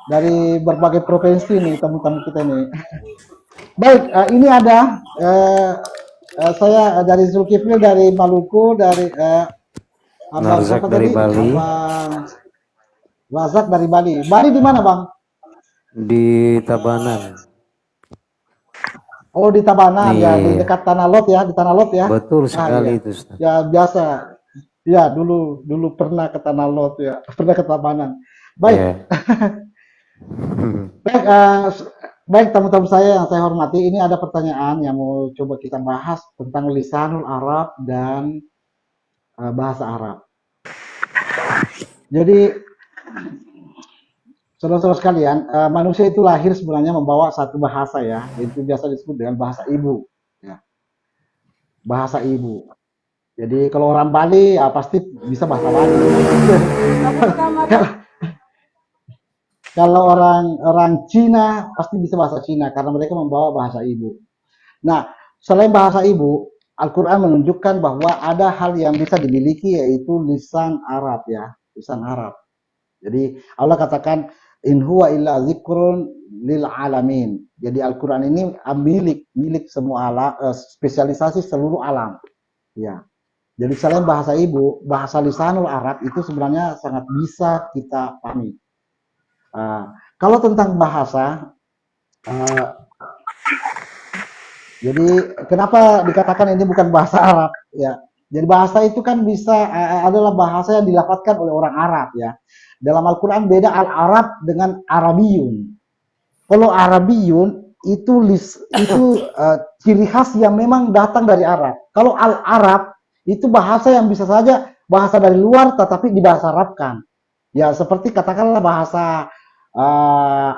dari berbagai provinsi nih tamu-tamu kita nih. Baik, ini ada saya dari Zulkifli dari Maluku, dari Narzak dari Bali. Razak dari Bali. Bali di mana Bang? Di Tabanan. Oh di Tabanan ya, di dekat Tanah Lot ya, di Tanah Lot ya. Betul sekali iya. itu Ustaz. Ya biasa. Ya dulu pernah ke Tanah Lot ya, pernah ke Tabanan. Baik. Yeah. Baik, baik tamu-tamu saya yang saya hormati, ini ada pertanyaan yang mau coba kita bahas tentang lisanul Arab dan bahasa Arab. Jadi saudara-saudara sekalian, manusia itu lahir sebenarnya membawa satu bahasa ya, itu biasa disebut dengan bahasa ibu. Ya. Bahasa ibu. Jadi kalau orang Bali ya pasti bisa bahasa Bali. Kalau orang Cina pasti bisa bahasa Cina karena mereka membawa bahasa ibu. Nah, selain bahasa ibu, Al-Quran menunjukkan bahwa ada hal yang bisa dimiliki yaitu lisan Arab ya, lisan Arab. Jadi Allah katakan in huwa illa zikrun lil alamin. Jadi Al-Qur'an ini milik semua alam, spesialisasi seluruh alam. Ya. Jadi selain bahasa ibu, bahasa lisanul Arab itu sebenarnya sangat bisa kita pahami. Kalau tentang bahasa, jadi kenapa dikatakan ini bukan bahasa Arab? Ya, jadi bahasa itu kan bisa adalah bahasa yang dilafadzkan oleh orang Arab ya. Dalam Al-Quran beda Al-Arab dengan Arabiyun. Kalau Arabiyun itu ciri khas yang memang datang dari Arab. Kalau Al-Arab itu bahasa yang bisa saja bahasa dari luar tetapi dibahasa Arabkan. Ya seperti katakanlah bahasa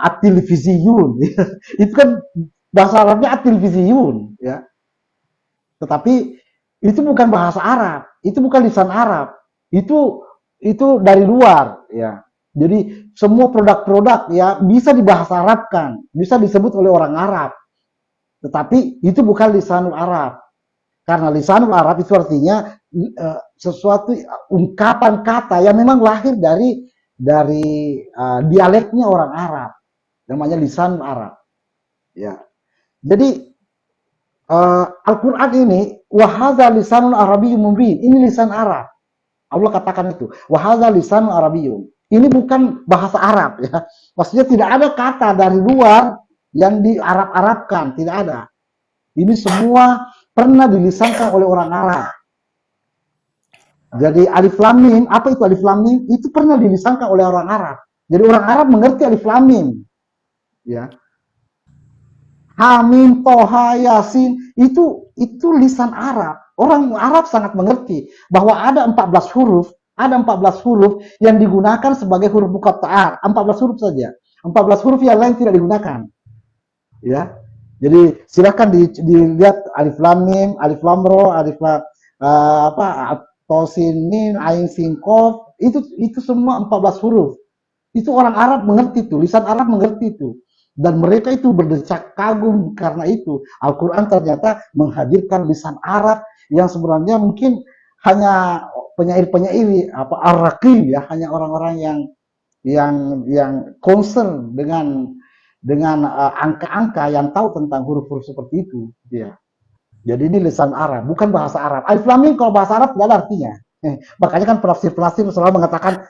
at-tilfiziyun. Itu kan bahasa Arabnya at-tilfiziyun, ya. Tetapi itu bukan bahasa Arab, itu bukan lisan Arab. Itu dari luar, ya. Jadi semua produk-produk ya bisa dibahasa Arabkan, bisa disebut oleh orang Arab. Tetapi itu bukan lisanul Arab. Karena lisanul Arab itu artinya sesuatu ungkapan kata yang memang lahir dari dialeknya orang Arab, namanya lisanul Arab. Ya. Jadi Al-Quran ini wahadza lisanul arabiyyun mubin. Ini lisan Arab. Allah katakan itu. Wahadza lisanul arabiyyun. Ini bukan bahasa Arab ya. Maksudnya tidak ada kata dari luar yang di Arab-Arabkan, tidak ada. Ini semua pernah dilisankan oleh orang Arab. Jadi alif lam mim, apa itu alif lam mim? Itu pernah dilisankan oleh orang Arab. Jadi orang Arab mengerti alif lam mim. Ya. Hamim, Toha, Yasin, itu lisan Arab. Orang Arab sangat mengerti bahwa ada 14 huruf, yang digunakan sebagai huruf muqatta'at, 14 huruf saja. 14 huruf yang lain tidak digunakan. Ya. Jadi silakan dilihat alif lam mim, alif lam ra, alif lam tosin mim, ain sin qaf, itu semua 14 huruf. Itu orang Arab mengerti itu, lisan Arab mengerti itu. Dan mereka itu berdecak kagum karena itu. Al-Quran ternyata menghadirkan lisan Arab yang sebenarnya mungkin hanya penyair-penyair ar-raqib ya, hanya orang-orang yang concern dengan angka-angka yang tahu tentang huruf-huruf seperti itu. Ya. Jadi ini lisan Arab, bukan bahasa Arab. Alif lam mim kalau bahasa Arab tidak ada artinya. Makanya kan penafsir-penafsir selalu mengatakan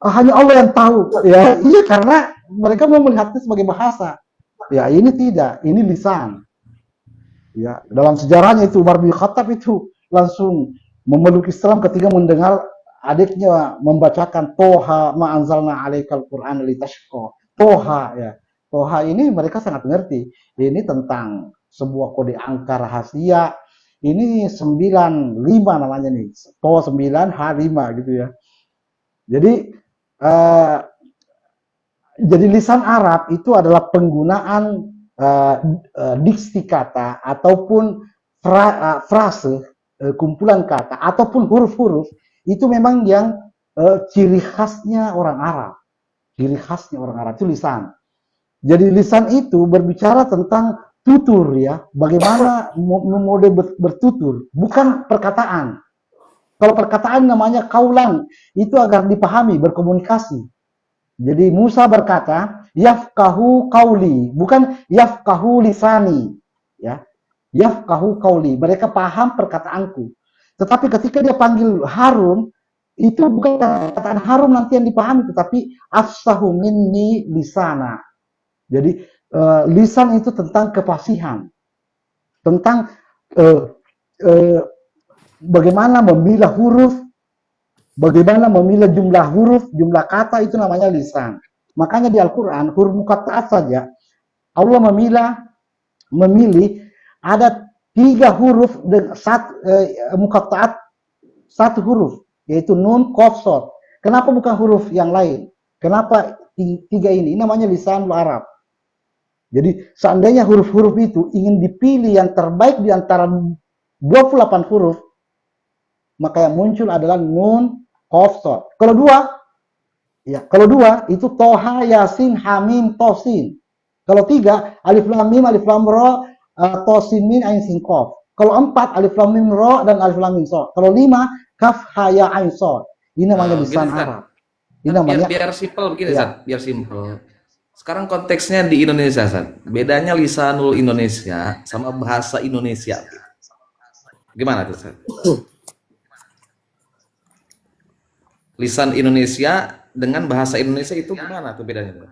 hanya Allah yang tahu. Ya, iya karena mereka mau melihatnya sebagai bahasa. Ya ini tidak, ini lisan. Ya, dalam sejarahnya itu Umar bin Khattab itu langsung memeluk Islam ketika mendengar adiknya membacakan Toha ma anzalna alaikal Qur'an litashqa. Toha ya. Toha ini mereka sangat mengerti. Ini tentang sebuah kode angka rahasia. Ini 95 namanya nih. Toha 9 H5 gitu ya. Jadi lisan Arab itu adalah penggunaan diksi kata ataupun frase, kumpulan kata ataupun huruf-huruf itu memang yang ciri khasnya orang Arab. Ciri khasnya orang Arab itu lisan. Jadi lisan itu berbicara tentang tutur ya, bagaimana mode bertutur, bukan perkataan. Kalau perkataan namanya kaulan, itu agar dipahami, berkomunikasi. Jadi Musa berkata, yafqahu qauli, bukan yafqahu lisani. Ya. Yafqahu qauli, mereka paham perkataanku. Tetapi ketika dia panggil Harun, itu bukan perkataan Harun nanti yang dipahami, tetapi afsahu minni lisana. Jadi lisan itu tentang kefasihan. Tentang bagaimana memilah huruf, bagaimana memilah jumlah huruf, jumlah kata, itu namanya lisan. Makanya di Al-Quran, huruf muqatta'at saja, Allah memilih ada 3 huruf muqatta'at, 1 huruf, yaitu nun, qaf, shad. Kenapa bukan huruf yang lain? Kenapa 3 ini? Ini namanya lisanul Arab. Jadi seandainya huruf-huruf itu ingin dipilih yang terbaik di antara 28 huruf, maka yang muncul adalah nun, qaf, shad. Kalau dua itu Toha, Yasin, Hamim, Tosin. Kalau 3 alif lam mim, alif lam ra, Tosin, min, ain, sin, qaf. Kalau 4 alif lam mim ra dan alif lam mim shad. Kalau 5 kaf, ha, ya, ain, shad. Ini namanya lisan Arab. Ini namanya biar simpel begini, San. Biar simpel. Sekarang konteksnya di Indonesia, San. Bedanya lisanul Indonesia sama bahasa Indonesia. Gimana tuh, San? Lisan Indonesia dengan bahasa Indonesia itu gimana tuh bedanya?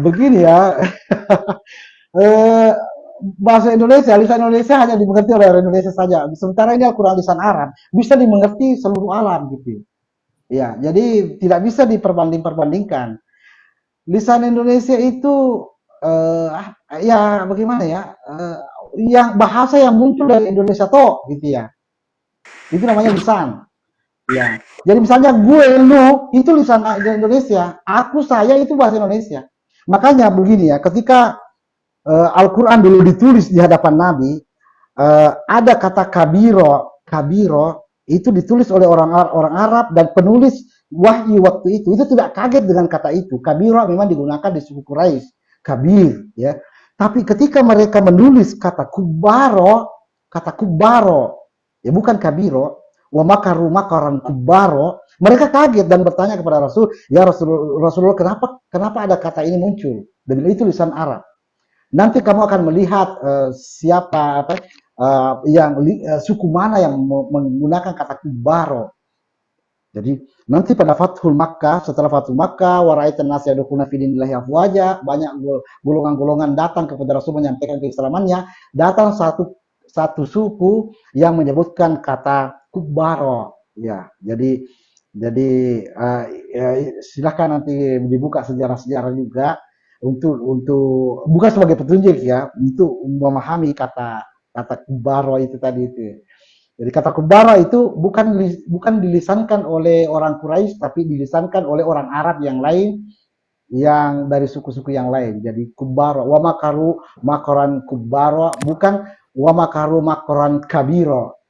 Begini ya. Bahasa Indonesia, lisan Indonesia hanya dimengerti oleh orang Indonesia saja. Sementara ini Al-Quran lisan Arab bisa dimengerti seluruh alam gitu. Ya, jadi tidak bisa diperbanding-perbandingkan. Lisan Indonesia itu ya bagaimana ya? yang bahasa yang muncul dari Indonesia toh, gitu ya. Itu namanya lisan. Ya. Jadi misalnya gue, lu, itu lisan Indonesia. Aku, saya itu bahasa Indonesia. Makanya begini ya, ketika Al-Quran dulu ditulis di hadapan Nabi, ada kata kabiro, kabiro itu ditulis oleh orang Arab dan penulis wahyu waktu itu tidak kaget dengan kata itu. Kabiro memang digunakan di suku Quraisy, kabir, ya. Tapi ketika mereka menulis kata kubaro, ya bukan kabiro, wa makaru makaran kubaro, mereka kaget dan bertanya kepada Rasul, ya Rasulullah, kenapa ada kata ini muncul? Dan itu lisan Arab. Nanti kamu akan melihat siapa suku mana yang menggunakan kata kubaro. Jadi nanti pada Fathul Makkah, setelah Fathul Makkah, waraitan nas yadkhuluna fi dinillahi afwaja, banyak golongan-golongan datang kepada Rasul menyampaikan keislamannya, datang satu suku yang menyebutkan kata kubaro. Ya, jadi silakan nanti dibuka sejarah-sejarah juga untuk bukan sebagai petunjuk ya, untuk memahami kata kubaro itu tadi itu. Jadi kata kubaro itu bukan dilisankan oleh orang Quraisy, tapi dilisankan oleh orang Arab yang lain, yang dari suku-suku yang lain. Jadi kubaro, wa makaru makaran kubaro, bukan wa makaru makaran kabiro.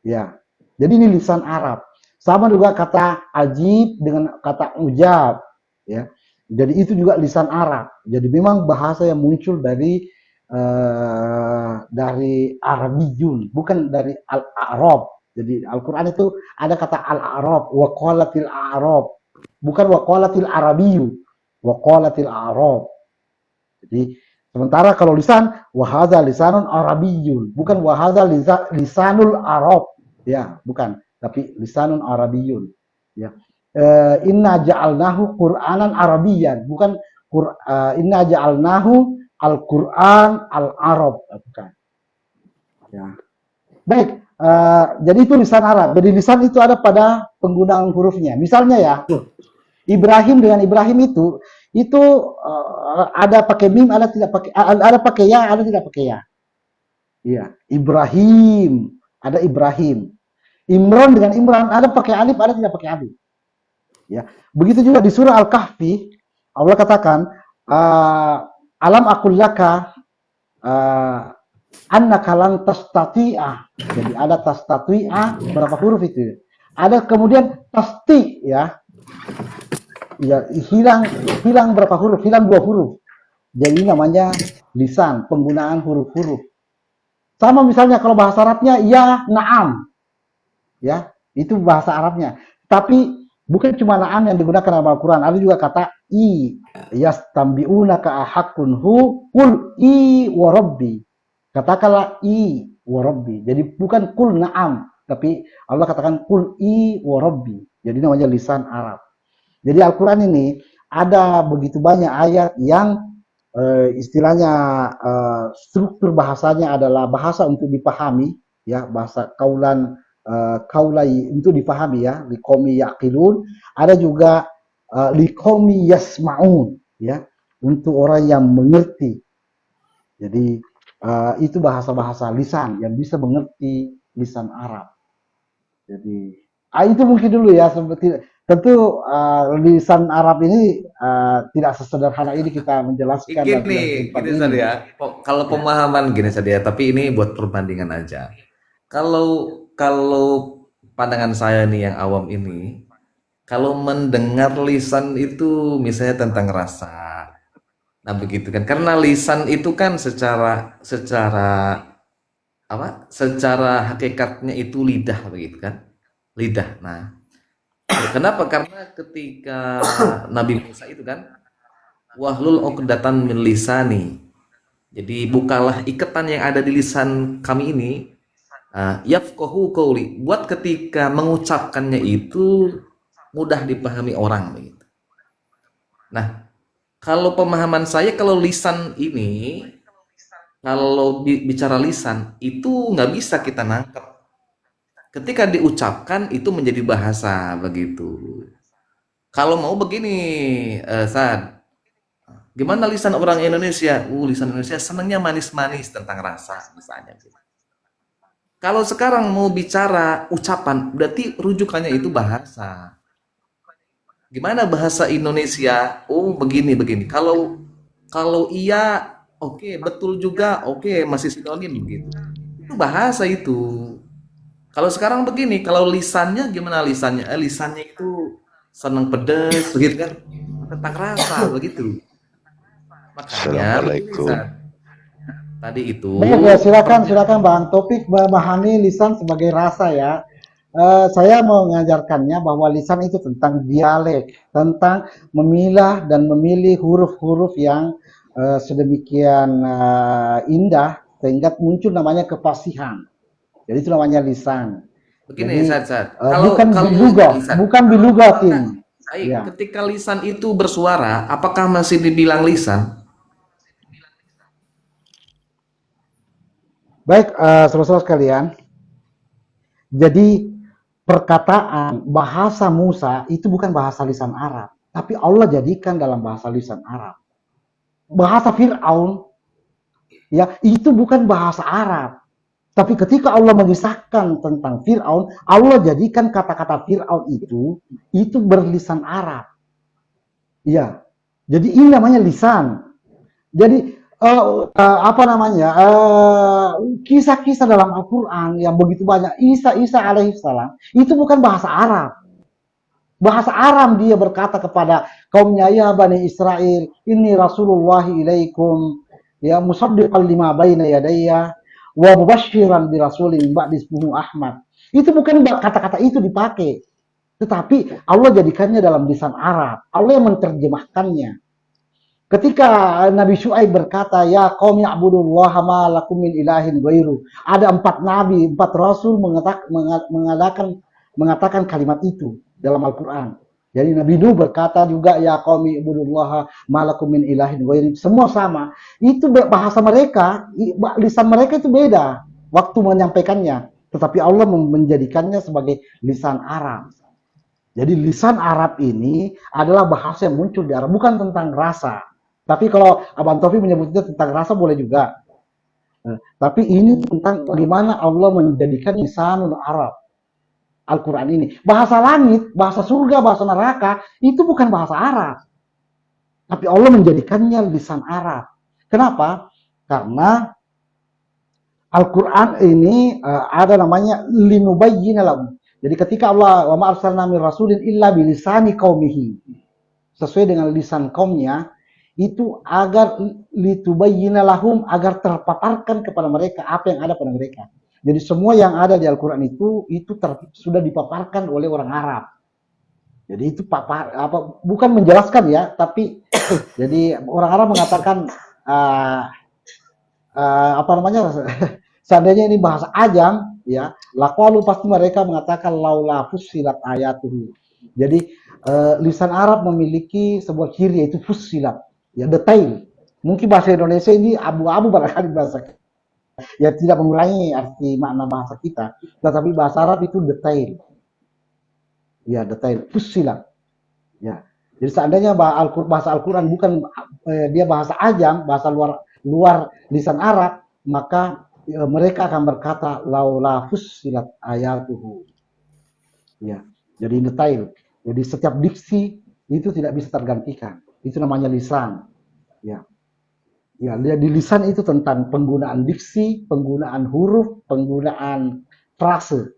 Ya. Jadi ini lisan Arab. Sama juga kata ajib dengan kata ujab, ya. Jadi itu juga lisan Arab. Jadi memang bahasa yang muncul dari Arabiyun, bukan dari Al-Arab. Jadi Al-Quran itu ada kata Al-Arab, wa qalatil Arab, bukan wa qalatil Arabiyu, wa qalatil Arab. Jadi sementara kalau lisan, wa hadza lisanun Arabiyyun, bukan wa hadza lisanul Arab, ya, bukan, tapi lisanun Arabiyyun, ya. Inna ja'alnahu Qur'anan Arabiyyan, bukan inna ja'alnahu Al-Quran Al-Arab, bukan. Ya. Baik, jadi itu lisan Arab. Jadi lisan itu ada pada penggunaan hurufnya. Misalnya ya, Ibrahim dengan Ibrahim itu ada pakai mim, ada tidak pakai, ada pakai ya, ada tidak pakai ya. Iya, Ibrahim, ada Ibrahim. Imran dengan Imran, ada pakai alif, ada tidak pakai alif. Ya, begitu juga di surah Al-Kahfi, Allah katakan, alam aqul laka annaka lan tastati'a. Jadi ada tastati'a, berapa huruf itu? Ada kemudian tasti, ya. Ya, hilang berapa huruf? Hilang 2 huruf. Jadi namanya lisan, penggunaan huruf-huruf. Sama misalnya kalau bahasa Arabnya ya, na'am. Ya, itu bahasa Arabnya. Tapi bukan cuma na'am yang digunakan dalam Al-Quran, ada juga kata i, yastambi'unaka ahaqqun hu, qul i wa rabbi. Katakanlah i wa rabbi. Jadi bukan qul na'am, tapi Allah katakan qul i wa rabbi. Jadi namanya lisan Arab. Jadi Al-Quran ini ada begitu banyak ayat yang istilahnya struktur bahasanya adalah bahasa untuk dipahami, ya, bahasa kaulai untuk dipahami, ya, liqomi yaqilun. Ada juga liqomi yasma'un, ya, untuk orang yang mengerti. Jadi itu bahasa-bahasa lisan yang bisa mengerti lisan Arab. Jadi itu mungkin dulu ya, seperti tentu lisan Arab ini tidak sesederhana ini kita menjelaskan. Gini saja. Kalau pemahaman gini saja, tapi ini buat perbandingan aja. Kalau pandangan saya nih yang awam ini, kalau mendengar lisan itu misalnya tentang rasa, nah begitu kan? Karena lisan itu kan secara hakikatnya itu lidah, begitu kan? Lidah. Nah, kenapa? Karena ketika Nabi Musa itu kan, wahlul 'uqdatan min lisani. Jadi bukalah ikatan yang ada di lisan kami ini, yafqahu qawli, buat ketika mengucapkannya itu mudah dipahami orang, begitu. Nah, kalau pemahaman saya, kalau lisan ini, kalau bicara lisan itu nggak bisa kita nangkep. Ketika diucapkan itu menjadi bahasa, begitu. Kalau mau begini, Sad, Gimana lisan orang Indonesia? Lisan Indonesia senangnya manis-manis tentang rasa misalnya. Kalau sekarang mau bicara ucapan, berarti rujukannya itu bahasa. Gimana bahasa Indonesia? Oh, begini begini. Kalau iya, oke, betul juga, oke, masih sinonim gitu. Itu bahasa itu. Kalau sekarang begini, kalau lisannya gimana lisannya? Lisannya itu senang pedes, begitu kan? Tentang rasa begitu. Makanya Assalamualaikum. tadi itu Baik ya, silakan Bang. Topik memahami lisan sebagai rasa ya. Saya mau mengajarkannya bahwa lisan itu tentang dialek, tentang memilah dan memilih huruf-huruf yang sedemikian indah sehingga muncul namanya kefasihan. Jadi itu namanya lisan. begini, Jadi Sad. bukan bilugatin. Baik, Ya. ketika lisan itu bersuara, apakah masih dibilang lisan? Baik, saudara-saudara sekalian. Jadi perkataan bahasa Musa itu bukan bahasa lisan Arab, tapi Allah jadikan dalam bahasa lisan Arab. Bahasa Fir'aun ya itu bukan bahasa Arab. Tapi ketika Allah mengisahkan tentang Fir'aun, Allah jadikan kata-kata Fir'aun itu berlisan Arab. Ya. Jadi ini namanya lisan. Jadi kisah-kisah dalam Al-Quran yang begitu banyak, Isa alaihissalam itu bukan bahasa Arab. Bahasa Aram dia berkata kepada kaumnya, ya Bani Israel, ini Rasulullah ilaikum, ya musaddiqan lima baina yadayya wa mubasysyiran bi rasulin ba'di ismuhu Ahmad. Itu bukan kata-kata itu dipakai, tetapi Allah jadikannya dalam lisan Arab. Allah yang menerjemahkannya. Ketika Nabi Syuaib berkata, ya qaum ya'budullaha ma lakum min ilahin ghairu. Ada 4 nabi, 4 rasul mengatakan kalimat itu dalam Al-Quran. Jadi Nabi Nuh berkata juga, ya qaum ya'budullaha ma lakum min ilahin ghairu. Semua sama. Itu bahasa mereka, lisan mereka itu beda waktu menyampaikannya. Tetapi Allah menjadikannya sebagai lisan Arab. Jadi lisan Arab ini adalah bahasa yang muncul di Arab, bukan tentang rasa. Tapi kalau Abang Taufik menyebutnya tentang rasa boleh juga. Tapi ini tentang bagaimana Allah menjadikan lisanul Arab. Al-Quran ini. Bahasa langit, bahasa surga, bahasa neraka, itu bukan bahasa Arab. Tapi Allah menjadikannya lisan Arab. Kenapa? Karena Al-Quran ini ada namanya linubayyina lahum. Jadi ketika Allah wa ma arsalna min rasulin illa bilisani qaumihi. Sesuai dengan lisan kaumnya, itu agar litubayyina lahum, agar terpaparkan kepada mereka apa yang ada pada mereka. Jadi semua yang ada di Al-Quran itu sudah dipaparkan oleh orang Arab. Jadi itu bukan menjelaskan ya, tapi jadi orang Arab mengatakan seandainya ini bahasa ajam ya, laqalu pasti mereka mengatakan laula fussilat ayatuhu. Jadi lisan Arab memiliki sebuah ciri yaitu fussilat. Ya, detail. Mungkin bahasa Indonesia ini abu-abu barangkali bahasa. Ya tidak mengurangi arti makna bahasa kita, tetapi bahasa Arab itu detail. Ya, detail. Fussilat. Ya. Jadi seandainya bahasa Al-Quran bukan dia bahasa ajam, bahasa luar lisan Arab, maka mereka akan berkata laula fussilat ayatuhu. Ya. Jadi detail. Jadi setiap diksi itu tidak bisa tergantikan. Itu namanya lisan. Ya. Ya, di lisan itu tentang penggunaan diksi, penggunaan huruf, penggunaan frase.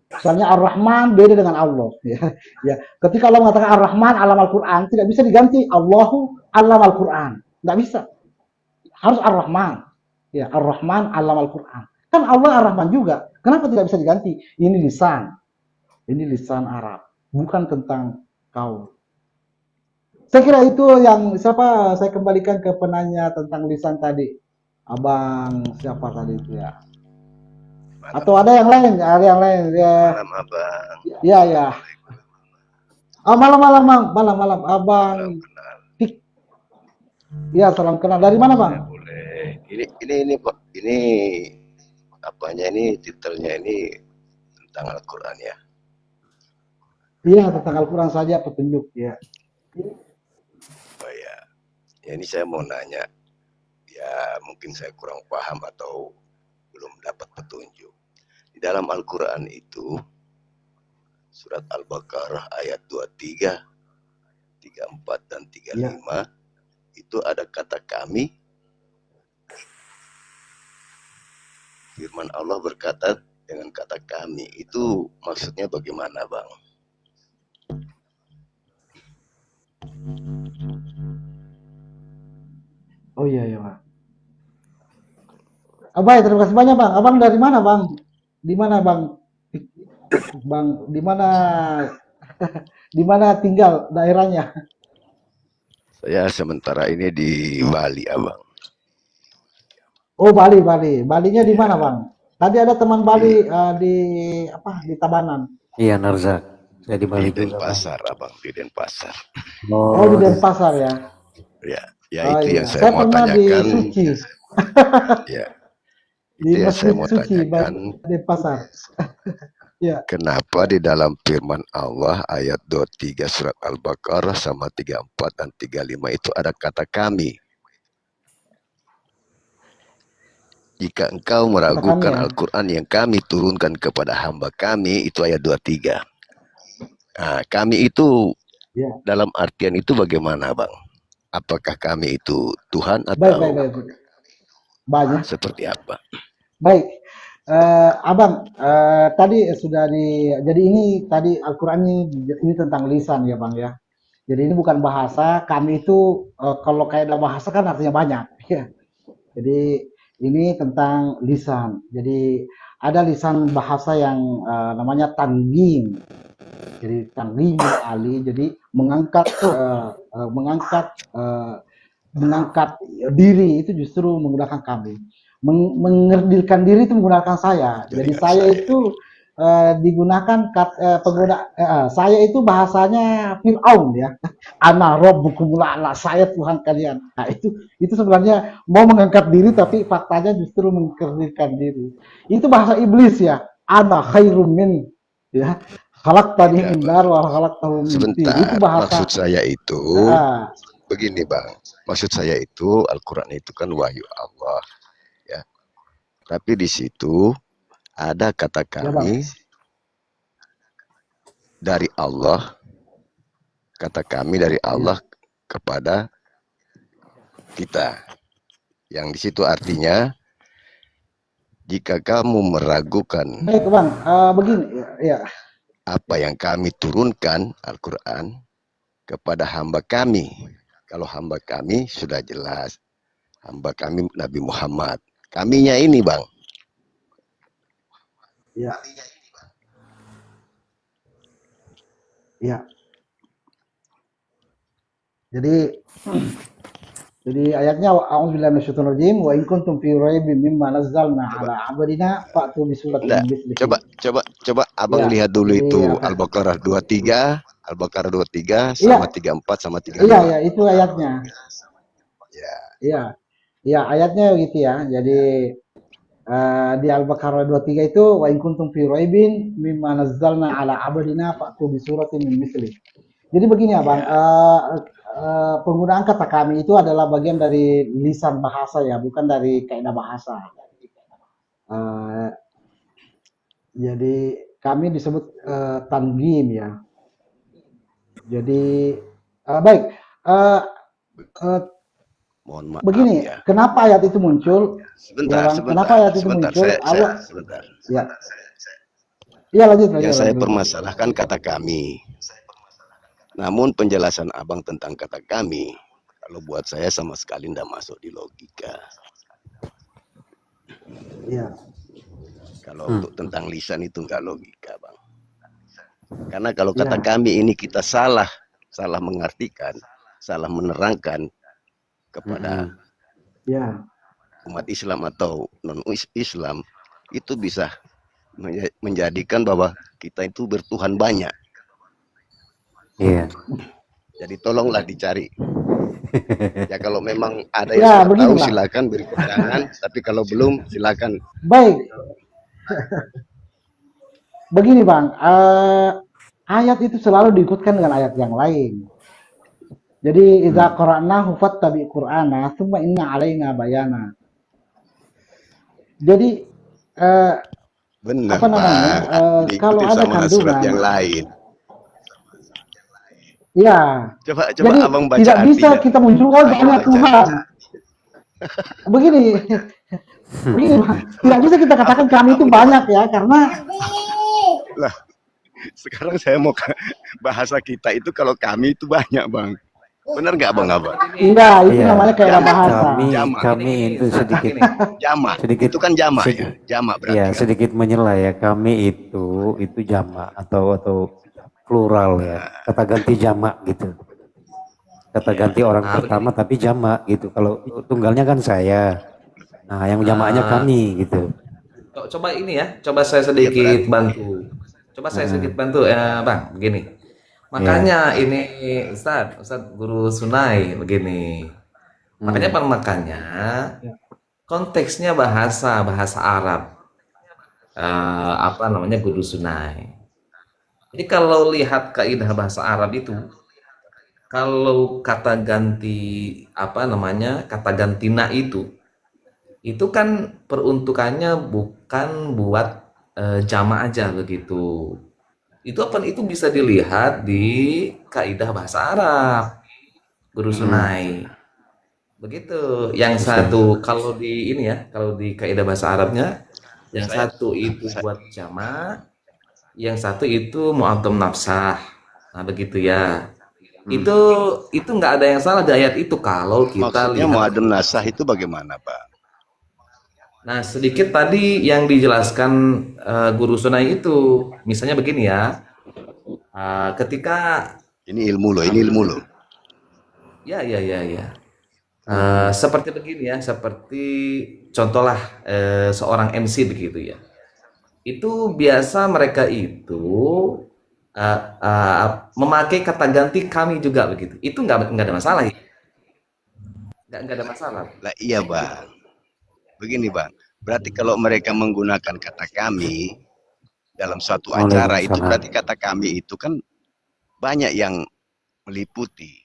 Misalnya Ar-Rahman beda dengan Allah. Ya. Ya. Ketika Allah mengatakan Ar-Rahman alam Al-Quran, tidak bisa diganti Allahu alam Al-Quran. Tidak bisa. Harus Ar-Rahman. Ya, Ar-Rahman alam Al-Quran. Kan Allah Ar-Rahman juga. Kenapa tidak bisa diganti? Ini lisan. Ini lisan Arab. Bukan tentang kaum. Saya kira itu yang saya kembalikan ke penanya tentang lisan tadi. Abang siapa tadi itu ya? Atau ada yang lain? Ada yang lain ya. Malam Abang. Ya ya. Oh, malam Abang. Tik. Ya, salam kenal. Dari mana, Bang? Boleh. Ini apanya ini titelnya ini tentang Al-Quran ya. Iya, tentang Al-Quran saja petunjuk ya. Ya, ini saya mau nanya, ya mungkin saya kurang paham atau belum dapat petunjuk. Di dalam Al-Quran itu, surat Al-Baqarah ayat 23, 34 dan 35, itu ada kata kami. Firman Allah berkata dengan kata kami. Itu maksudnya bagaimana, Bang? Oh iya ya Pak. Baik, terima kasih banyak Bang. Abang dari mana Bang? Di mana Bang? Bang, di mana di mana tinggal daerahnya? Saya sementara ini di Bali, Abang. Oh Bali, Bali. Balinya di mana Bang? Tadi ada teman Bali di apa? Di Tabanan. Iya, Narzak. Saya di Bali Di juga, Bang. Denpasar, Abang. Di Denpasar. Oh di Denpasar ya. Ya Oh itu iya. yang saya Saya mau pernah di tanyakan. Suci. Ya, Di itu yang saya Masjid mau Suci tanyakan. Denpasar. Ya. Kenapa di dalam firman Allah ayat 23 surat Al-Baqarah sama 34 dan 35 itu ada kata kami? Jika engkau meragukan ya. Al-Quran yang kami turunkan kepada hamba kami, itu ayat 23. Nah, kami itu dalam artian itu bagaimana, Bang? Apakah kami itu Tuhan atau Baik. Banyak. seperti apa? Baik. Abang, tadi sudah jadi ini tadi Al-Quran ini tentang lisan ya Bang ya. Jadi ini bukan bahasa, kami itu kalau kayak bahasa kan artinya banyak. Ya. Jadi ini tentang lisan. Jadi ada lisan bahasa yang namanya tanggim. Jadi tanggim ali, jadi mengangkat diri itu justru menggunakan kami. Mengerdilkan diri itu menggunakan saya. Jadi saya itu digunakan saya itu bahasanya Fir'aun ya. Ana rabbukumul a'la, saya Tuhan kalian. Nah, itu sebenarnya mau mengangkat diri tapi faktanya justru mengerdilkan diri. Itu bahasa iblis ya. Ana khairum min ya. Khalaqtani min nar wa khalaqtahu min tin. Sebentar, Itu bahasa maksud saya itu begini, Bang. Maksud saya itu Al-Quran itu kan wahyu Allah ya. Tapi di situ ada kata kami dari Allah, kata kami dari Allah kepada kita. Yang di situ artinya jika kamu meragukan baik Bang, begini ya. Apa yang kami turunkan Al-Quran kepada hamba kami. Kalau hamba kami sudah jelas. Hamba kami Nabi Muhammad. Kaminya ini, Bang. Ya. Ya. Jadi ayatnya a'udzubillahi minasyaitonir rajim wa in kuntum fi raibin mimma nazzalna ala 'abdina fa'tu bi suratin mithlihi. Coba Abang lihat dulu itu Al-Baqarah 23, Al-Baqarah 23 sama 34 sama 35. Iya, itu ayatnya. Iya, ayatnya gitu ya. Jadi di Al-Baqarah 23 itu wa in kuntum fi raibin mimma nazzalna ala 'abdina fa'tu bi suratin mithlihi. Jadi begini Abang, penggunaan kata kami itu adalah bagian dari lisan bahasa ya, bukan dari kaidah bahasa. Jadi kami disebut tanggim ya. Jadi baik. Mohon maaf begini, ya. kenapa ayat itu muncul? Sebentar. Kenapa ayat itu muncul? Sebentar. Ya. Iya lanjut. Yang saya permasalahkan kata kami. Namun penjelasan Abang tentang kata kami, kalau buat saya sama sekali tidak masuk di logika. Iya. Kalau untuk tentang lisan itu enggak logika, Bang. Karena kalau kata kami ini kita salah mengartikan, salah menerangkan kepada umat Islam atau non-Islam, itu bisa menjadikan bahwa kita itu bertuhan banyak. Iya. Jadi tolonglah dicari. Ya kalau memang ada yang sudah tahu silakan beri keterangan, tapi kalau belum silakan. Baik. Begini Bang, ayat itu selalu diikutkan dengan ayat yang lain. Jadi idza qara'nahu fattabi qur'ana tsumma inna 'alaina bayana. Jadi Benar, apa namanya? Pak. Kalau Diikuti ada sama surat kandungan, yang lain. ya. Coba Jadi abang baca tidak bisa artinya. kita munculkan Abang banyak baca. Tuhan. Begini, begini, Pak. Tidak bisa kita katakan kami itu banyak ya, karena Lah, sekarang saya mau bahasa kita itu kalau kami itu banyak, Bang. Benar nggak, Bang Abang? enggak, itu Iya, namanya kayak bahasa. kami itu sedikit Jamak. sedikit Itu kan jamak ya. sedi- Jamak berarti ya kan. sedikit menyela ya, kami itu jamak atau plural ya, kata ganti jamak gitu, kata ganti orang pertama tapi jamak gitu. Kalau tunggalnya kan saya, nah yang jamaknya kami gitu. Coba ini ya, coba saya sedikit bantu. Coba saya sedikit bantu ya, Bang. Begini. Makanya ini Ustadz Guru Sunai begini. Makanya apa? Makanya konteksnya bahasa Arab. Apa namanya Guru Sunai. Jadi kalau lihat kaidah bahasa Arab itu, kalau kata ganti apa namanya kata ganti na itu kan peruntukannya bukan buat jama' aja begitu. Itu bisa dilihat di kaidah bahasa Arab, Guru Sunai. Begitu. Yang satu kalau di ini ya, kalau di kaidah bahasa Arabnya, yang satu itu buat jama', yang satu itu mu'addam nafsah. Nah, begitu ya. Itu nggak ada yang salah di ayat itu kalau kita Maksudnya lihat. muadun nasah itu bagaimana, Pak? Nah, sedikit tadi yang dijelaskan Guru Sunai itu, misalnya begini ya, ketika Ini ilmu loh, ini ilmu loh. ya, seperti begini ya, seperti contohlah seorang MC begitu ya, itu biasa mereka itu memakai kata ganti kami juga begitu, itu nggak ada masalah ya, nggak ada masalah. Lah iya, Bang. Begini, Bang. Berarti kalau mereka menggunakan kata kami dalam suatu acara itu berarti kata kami itu kan banyak yang meliputi.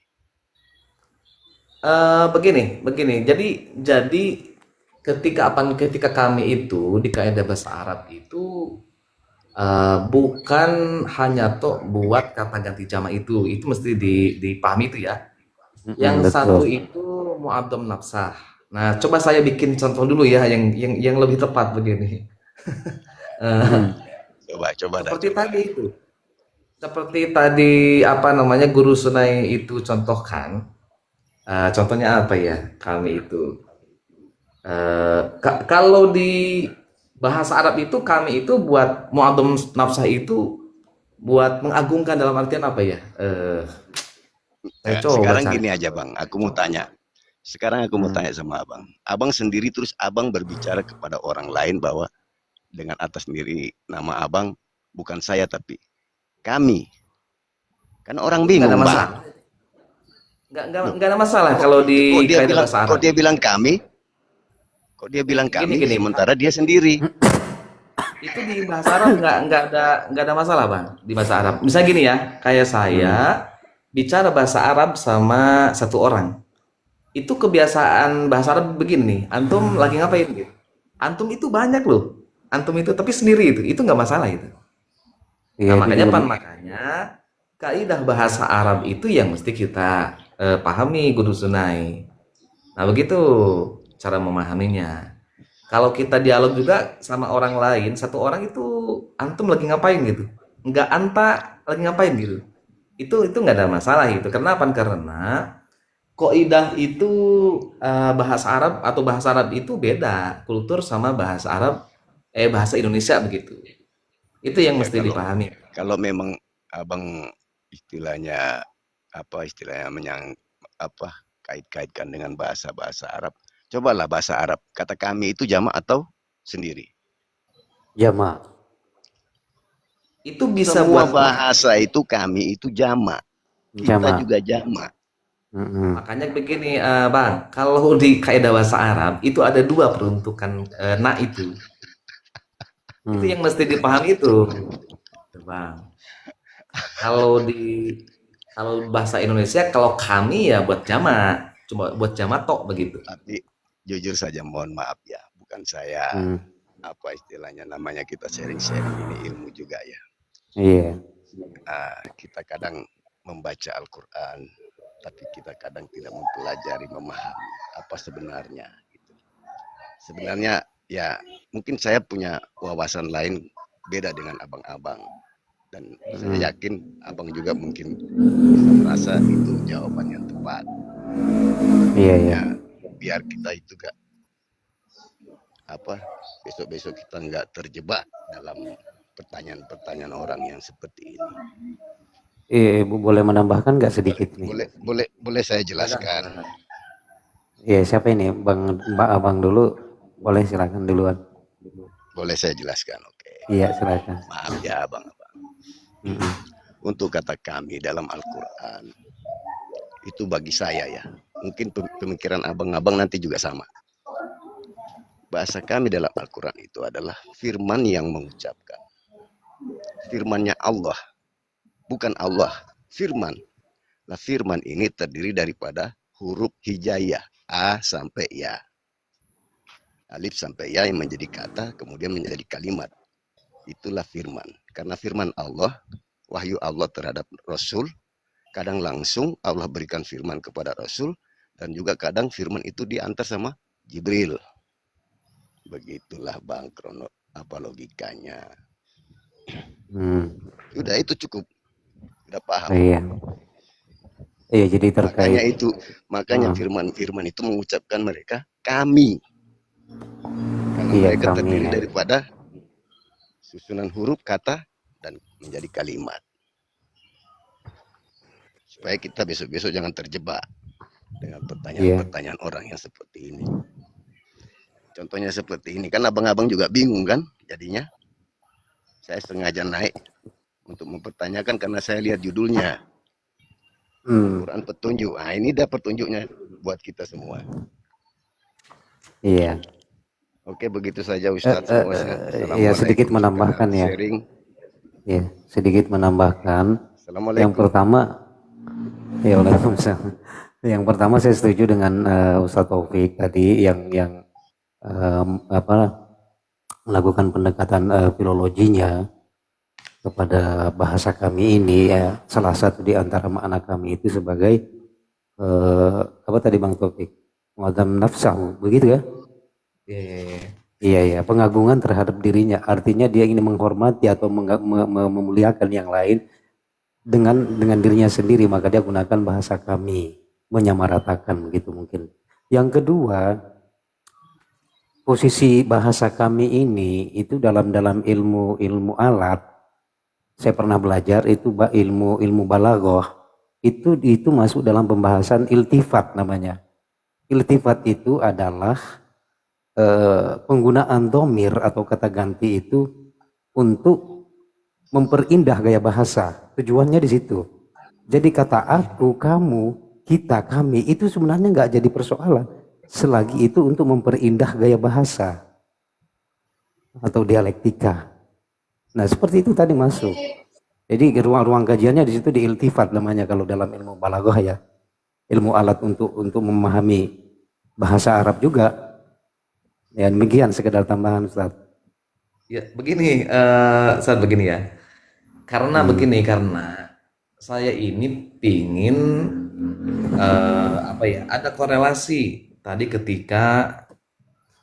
Begini. Jadi ketika kami itu di kaidah bahasa Arab itu bukan hanya toh buat kata ganti jama itu mesti dipahami itu ya. Yang satu itu mu'addam nafsah. Nah, coba saya bikin contoh dulu ya yang lebih tepat begini. Coba Seperti tadi itu. Seperti tadi apa namanya Guru Sunai itu contohkan. Contohnya apa ya? Kami itu kalau di bahasa Arab itu kami itu buat mu'addam nafsah itu buat mengagungkan dalam artian apa ya? Sekarang gini aja, Bang. Aku mau tanya sama Abang. Abang sendiri terus Abang berbicara kepada orang lain bahwa dengan atas sendiri nama Abang, bukan saya tapi kami. Kan orang bingung, Bang. Nggak ada masalah kalau di kaidah bahasa Arab. Kok dia bilang kami? Kok dia bilang kami? Gini. Sementara dia sendiri. Itu di bahasa Arab nggak ada masalah, Bang. Di bahasa Arab. Misalnya gini ya, kayak saya bicara bahasa Arab sama satu orang. Itu kebiasaan bahasa Arab begini nih, antum lagi ngapain gitu, antum itu banyak loh, antum itu tapi sendiri itu nggak masalah itu. Nah, makanya kaidah bahasa Arab itu yang mesti kita pahami Guru Sunai. Nah, begitu cara memahaminya. Kalau kita dialog juga sama orang lain, satu orang itu antum lagi ngapain gitu, nggak anta lagi ngapain gitu, itu nggak ada masalah gitu. Kenapa? Karena kaidah itu bahasa Arab atau bahasa Arab itu beda kultur sama bahasa Arab bahasa Indonesia begitu. Itu yang mesti dipahami. Kalau memang Abang istilahnya kait-kaitkan dengan bahasa Arab, cobalah bahasa Arab. Kata kami itu jamak atau sendiri? Jamak. Itu bisa semua buat bahasa itu kami itu jamak. Kita juga jamak. Makanya begini, Bang, kalau di kaidah bahasa Arab itu ada dua peruntukan na itu. Itu yang mesti dipahami itu, Bang. Kalau di Kalau bahasa Indonesia, kalau kami ya buat jamak, cuma buat jamak tok begitu. Tapi jujur saja mohon maaf ya, bukan saya Hmm. apa istilahnya, namanya kita sharing-sharing ini ilmu juga ya. Iya. Kita kadang membaca Al-Quran, tapi kita kadang tidak mempelajari, memahami apa sebenarnya. Gitu. Sebenarnya ya mungkin saya punya wawasan lain beda dengan abang-abang. Dan saya yakin abang juga mungkin bisa merasa itu jawaban yang tepat. Iya, iya. Ya, biar kita itu gak besok-besok kita nggak terjebak dalam pertanyaan-pertanyaan orang yang seperti ini. Ibu boleh menambahkan nggak sedikit nih? Boleh saya jelaskan. Iya, siapa ini? Mbak Abang dulu. Boleh silakan duluan. Boleh saya jelaskan, oke. Iya, silakan. Maaf ya abang-abang. Untuk kata kami dalam Al-Quran, itu bagi saya ya, mungkin pemikiran abang-abang nanti juga sama. Bahasa kami dalam Al-Quran itu adalah firman yang mengucapkan. Firmannya Allah, bukan Allah, firman. Nah, firman ini terdiri daripada huruf hijaiyah, A sampai Ya. Alif sampai Ya yang menjadi kata, kemudian menjadi kalimat. Itulah firman. Karena firman Allah, wahyu Allah terhadap Rasul, kadang langsung Allah berikan firman kepada Rasul, dan juga kadang firman itu diantar sama Jibril. Begitulah Bang logikanya. Udah itu cukup. Udah paham. Iya. Iya, jadi terkait. Makanya firman-firman itu mengucapkan mereka kami. Karena mereka terdiri daripada susunan huruf, kata, dan menjadi kalimat. Supaya kita besok-besok jangan terjebak dengan pertanyaan-pertanyaan orang yang seperti ini. Contohnya seperti ini, kan abang-abang juga bingung kan jadinya. Saya sengaja naik untuk mempertanyakan karena saya lihat judulnya. Quran petunjuk. Nah, ini dah petunjuknya buat kita semua. Iya. Oke, begitu saja Ustadz. Ya, sedikit menambahkan ya. Ya, sedikit menambahkan. Yang pertama, ya Waalaikumsalam. Yang pertama saya setuju dengan Ustadz Taufik tadi yang melakukan pendekatan filologinya kepada bahasa kami ini ya. Salah satu di antara makna kami itu sebagai apa tadi Bang Taufik? Mu'adzam nafsahu, begitu ya? Iya, pengagungan terhadap dirinya, artinya dia ingin menghormati atau memuliakan yang lain dengan dirinya sendiri, maka dia gunakan bahasa kami, menyamaratakan begitu mungkin. Yang kedua, posisi bahasa kami ini itu dalam ilmu alat, saya pernah belajar itu ilmu balaghah, itu masuk dalam pembahasan iltifat namanya. Iltifat itu adalah penggunaan dhamir atau kata ganti itu untuk memperindah gaya bahasa. Tujuannya di situ. Jadi kata aku, kamu, kita, kami itu sebenarnya nggak jadi persoalan. Selagi itu untuk memperindah gaya bahasa atau dialektika. Nah seperti itu tadi masuk. Jadi ruang kajiannya di situ di iltifat namanya kalau dalam ilmu balaghah ya. Ilmu alat untuk memahami bahasa Arab juga. Ya demikian sekedar tambahan Ustaz. Ya begini, Ustaz begini ya. Karena begini, karena saya ini pingin ada korelasi tadi ketika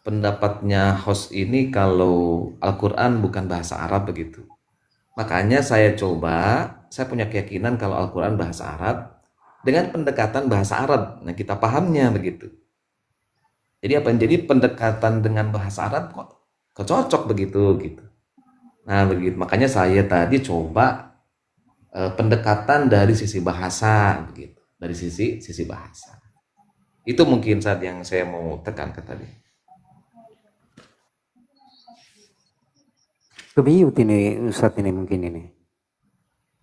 pendapatnya host ini kalau Al-Quran bukan bahasa Arab begitu. Makanya saya punya keyakinan kalau Al-Quran bahasa Arab dengan pendekatan bahasa Arab. Nah kita pahamnya begitu. Jadi jadi pendekatan dengan bahasa Arab kok cocok begitu gitu. Nah begitu, makanya saya tadi coba pendekatan dari sisi bahasa begitu, dari sisi bahasa. Itu mungkin saat yang saya mau tekankan tadi. Kebiut ini Ustaz ini mungkin ini.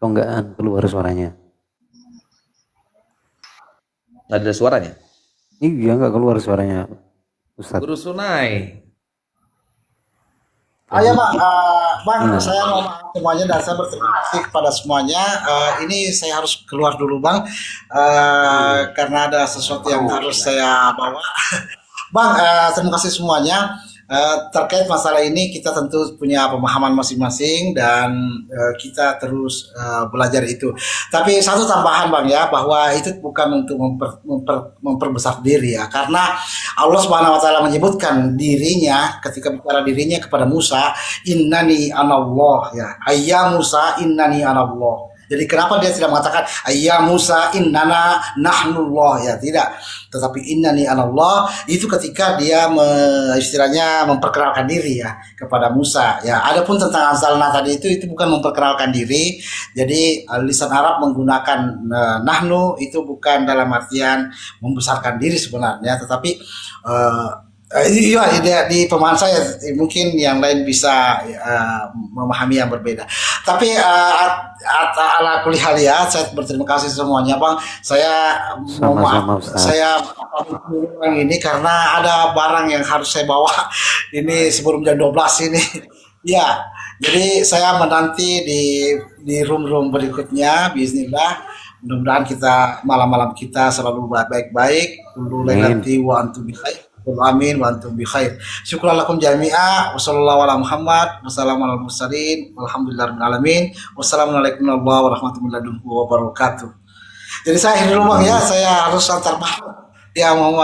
Kok enggak keluar suaranya? Nggak ada suaranya? Iya, enggak keluar suaranya Ustaz. Guru Sunai. Ya bang, bang, Hmm. saya mau maaf semuanya dan saya berterima kasih kepada semuanya. Ini saya harus keluar dulu bang, karena ada sesuatu yang harus saya bawa. Bang, terima kasih semuanya. Terkait masalah ini kita tentu punya pemahaman masing-masing dan kita terus belajar itu. Tapi satu tambahan bang ya, bahwa itu bukan untuk memperbesar diri ya, karena Allah Subhanahu Wa Taala menyebutkan dirinya ketika bicara dirinya kepada Musa, innani anallah ya, ayya Musa innani anallah. Jadi kenapa dia tidak mengatakan ayya Musa innana nahnullah ya, tidak, tetapi innani anallah itu ketika dia istilahnya memperkenalkan diri ya kepada Musa ya. Adapun tentang anzalna tadi itu bukan memperkenalkan diri. Jadi lisan Arab menggunakan nahnu itu bukan dalam artian membesarkan diri sebenarnya, tetapi iya di pemahaman saya mungkin yang lain bisa memahami yang berbeda. Tapi ala kulli hal ya, saya berterima kasih semuanya bang. Saya mau Sama-sama maaf, Ustaz. saya bilang ini karena ada barang yang harus saya bawa ini sebelum jam 12 ini. Ya, jadi saya menanti di room-room berikutnya, bismillah. Mudah-mudahan kita malam-malam kita selalu baik-baik. Kullu lailati wa antum bi khair. Amin wa antum bi khair. Syukran lakum jami'a. Wassallallahu ala Muhammad. Wassalamualaikum mursalin. Walhamdulillahirabbil alamin. Wassalamualaikum warahmatullahi wabarakatuh. Jadi saya akhir dulu bang ya, saya harus antar ya mau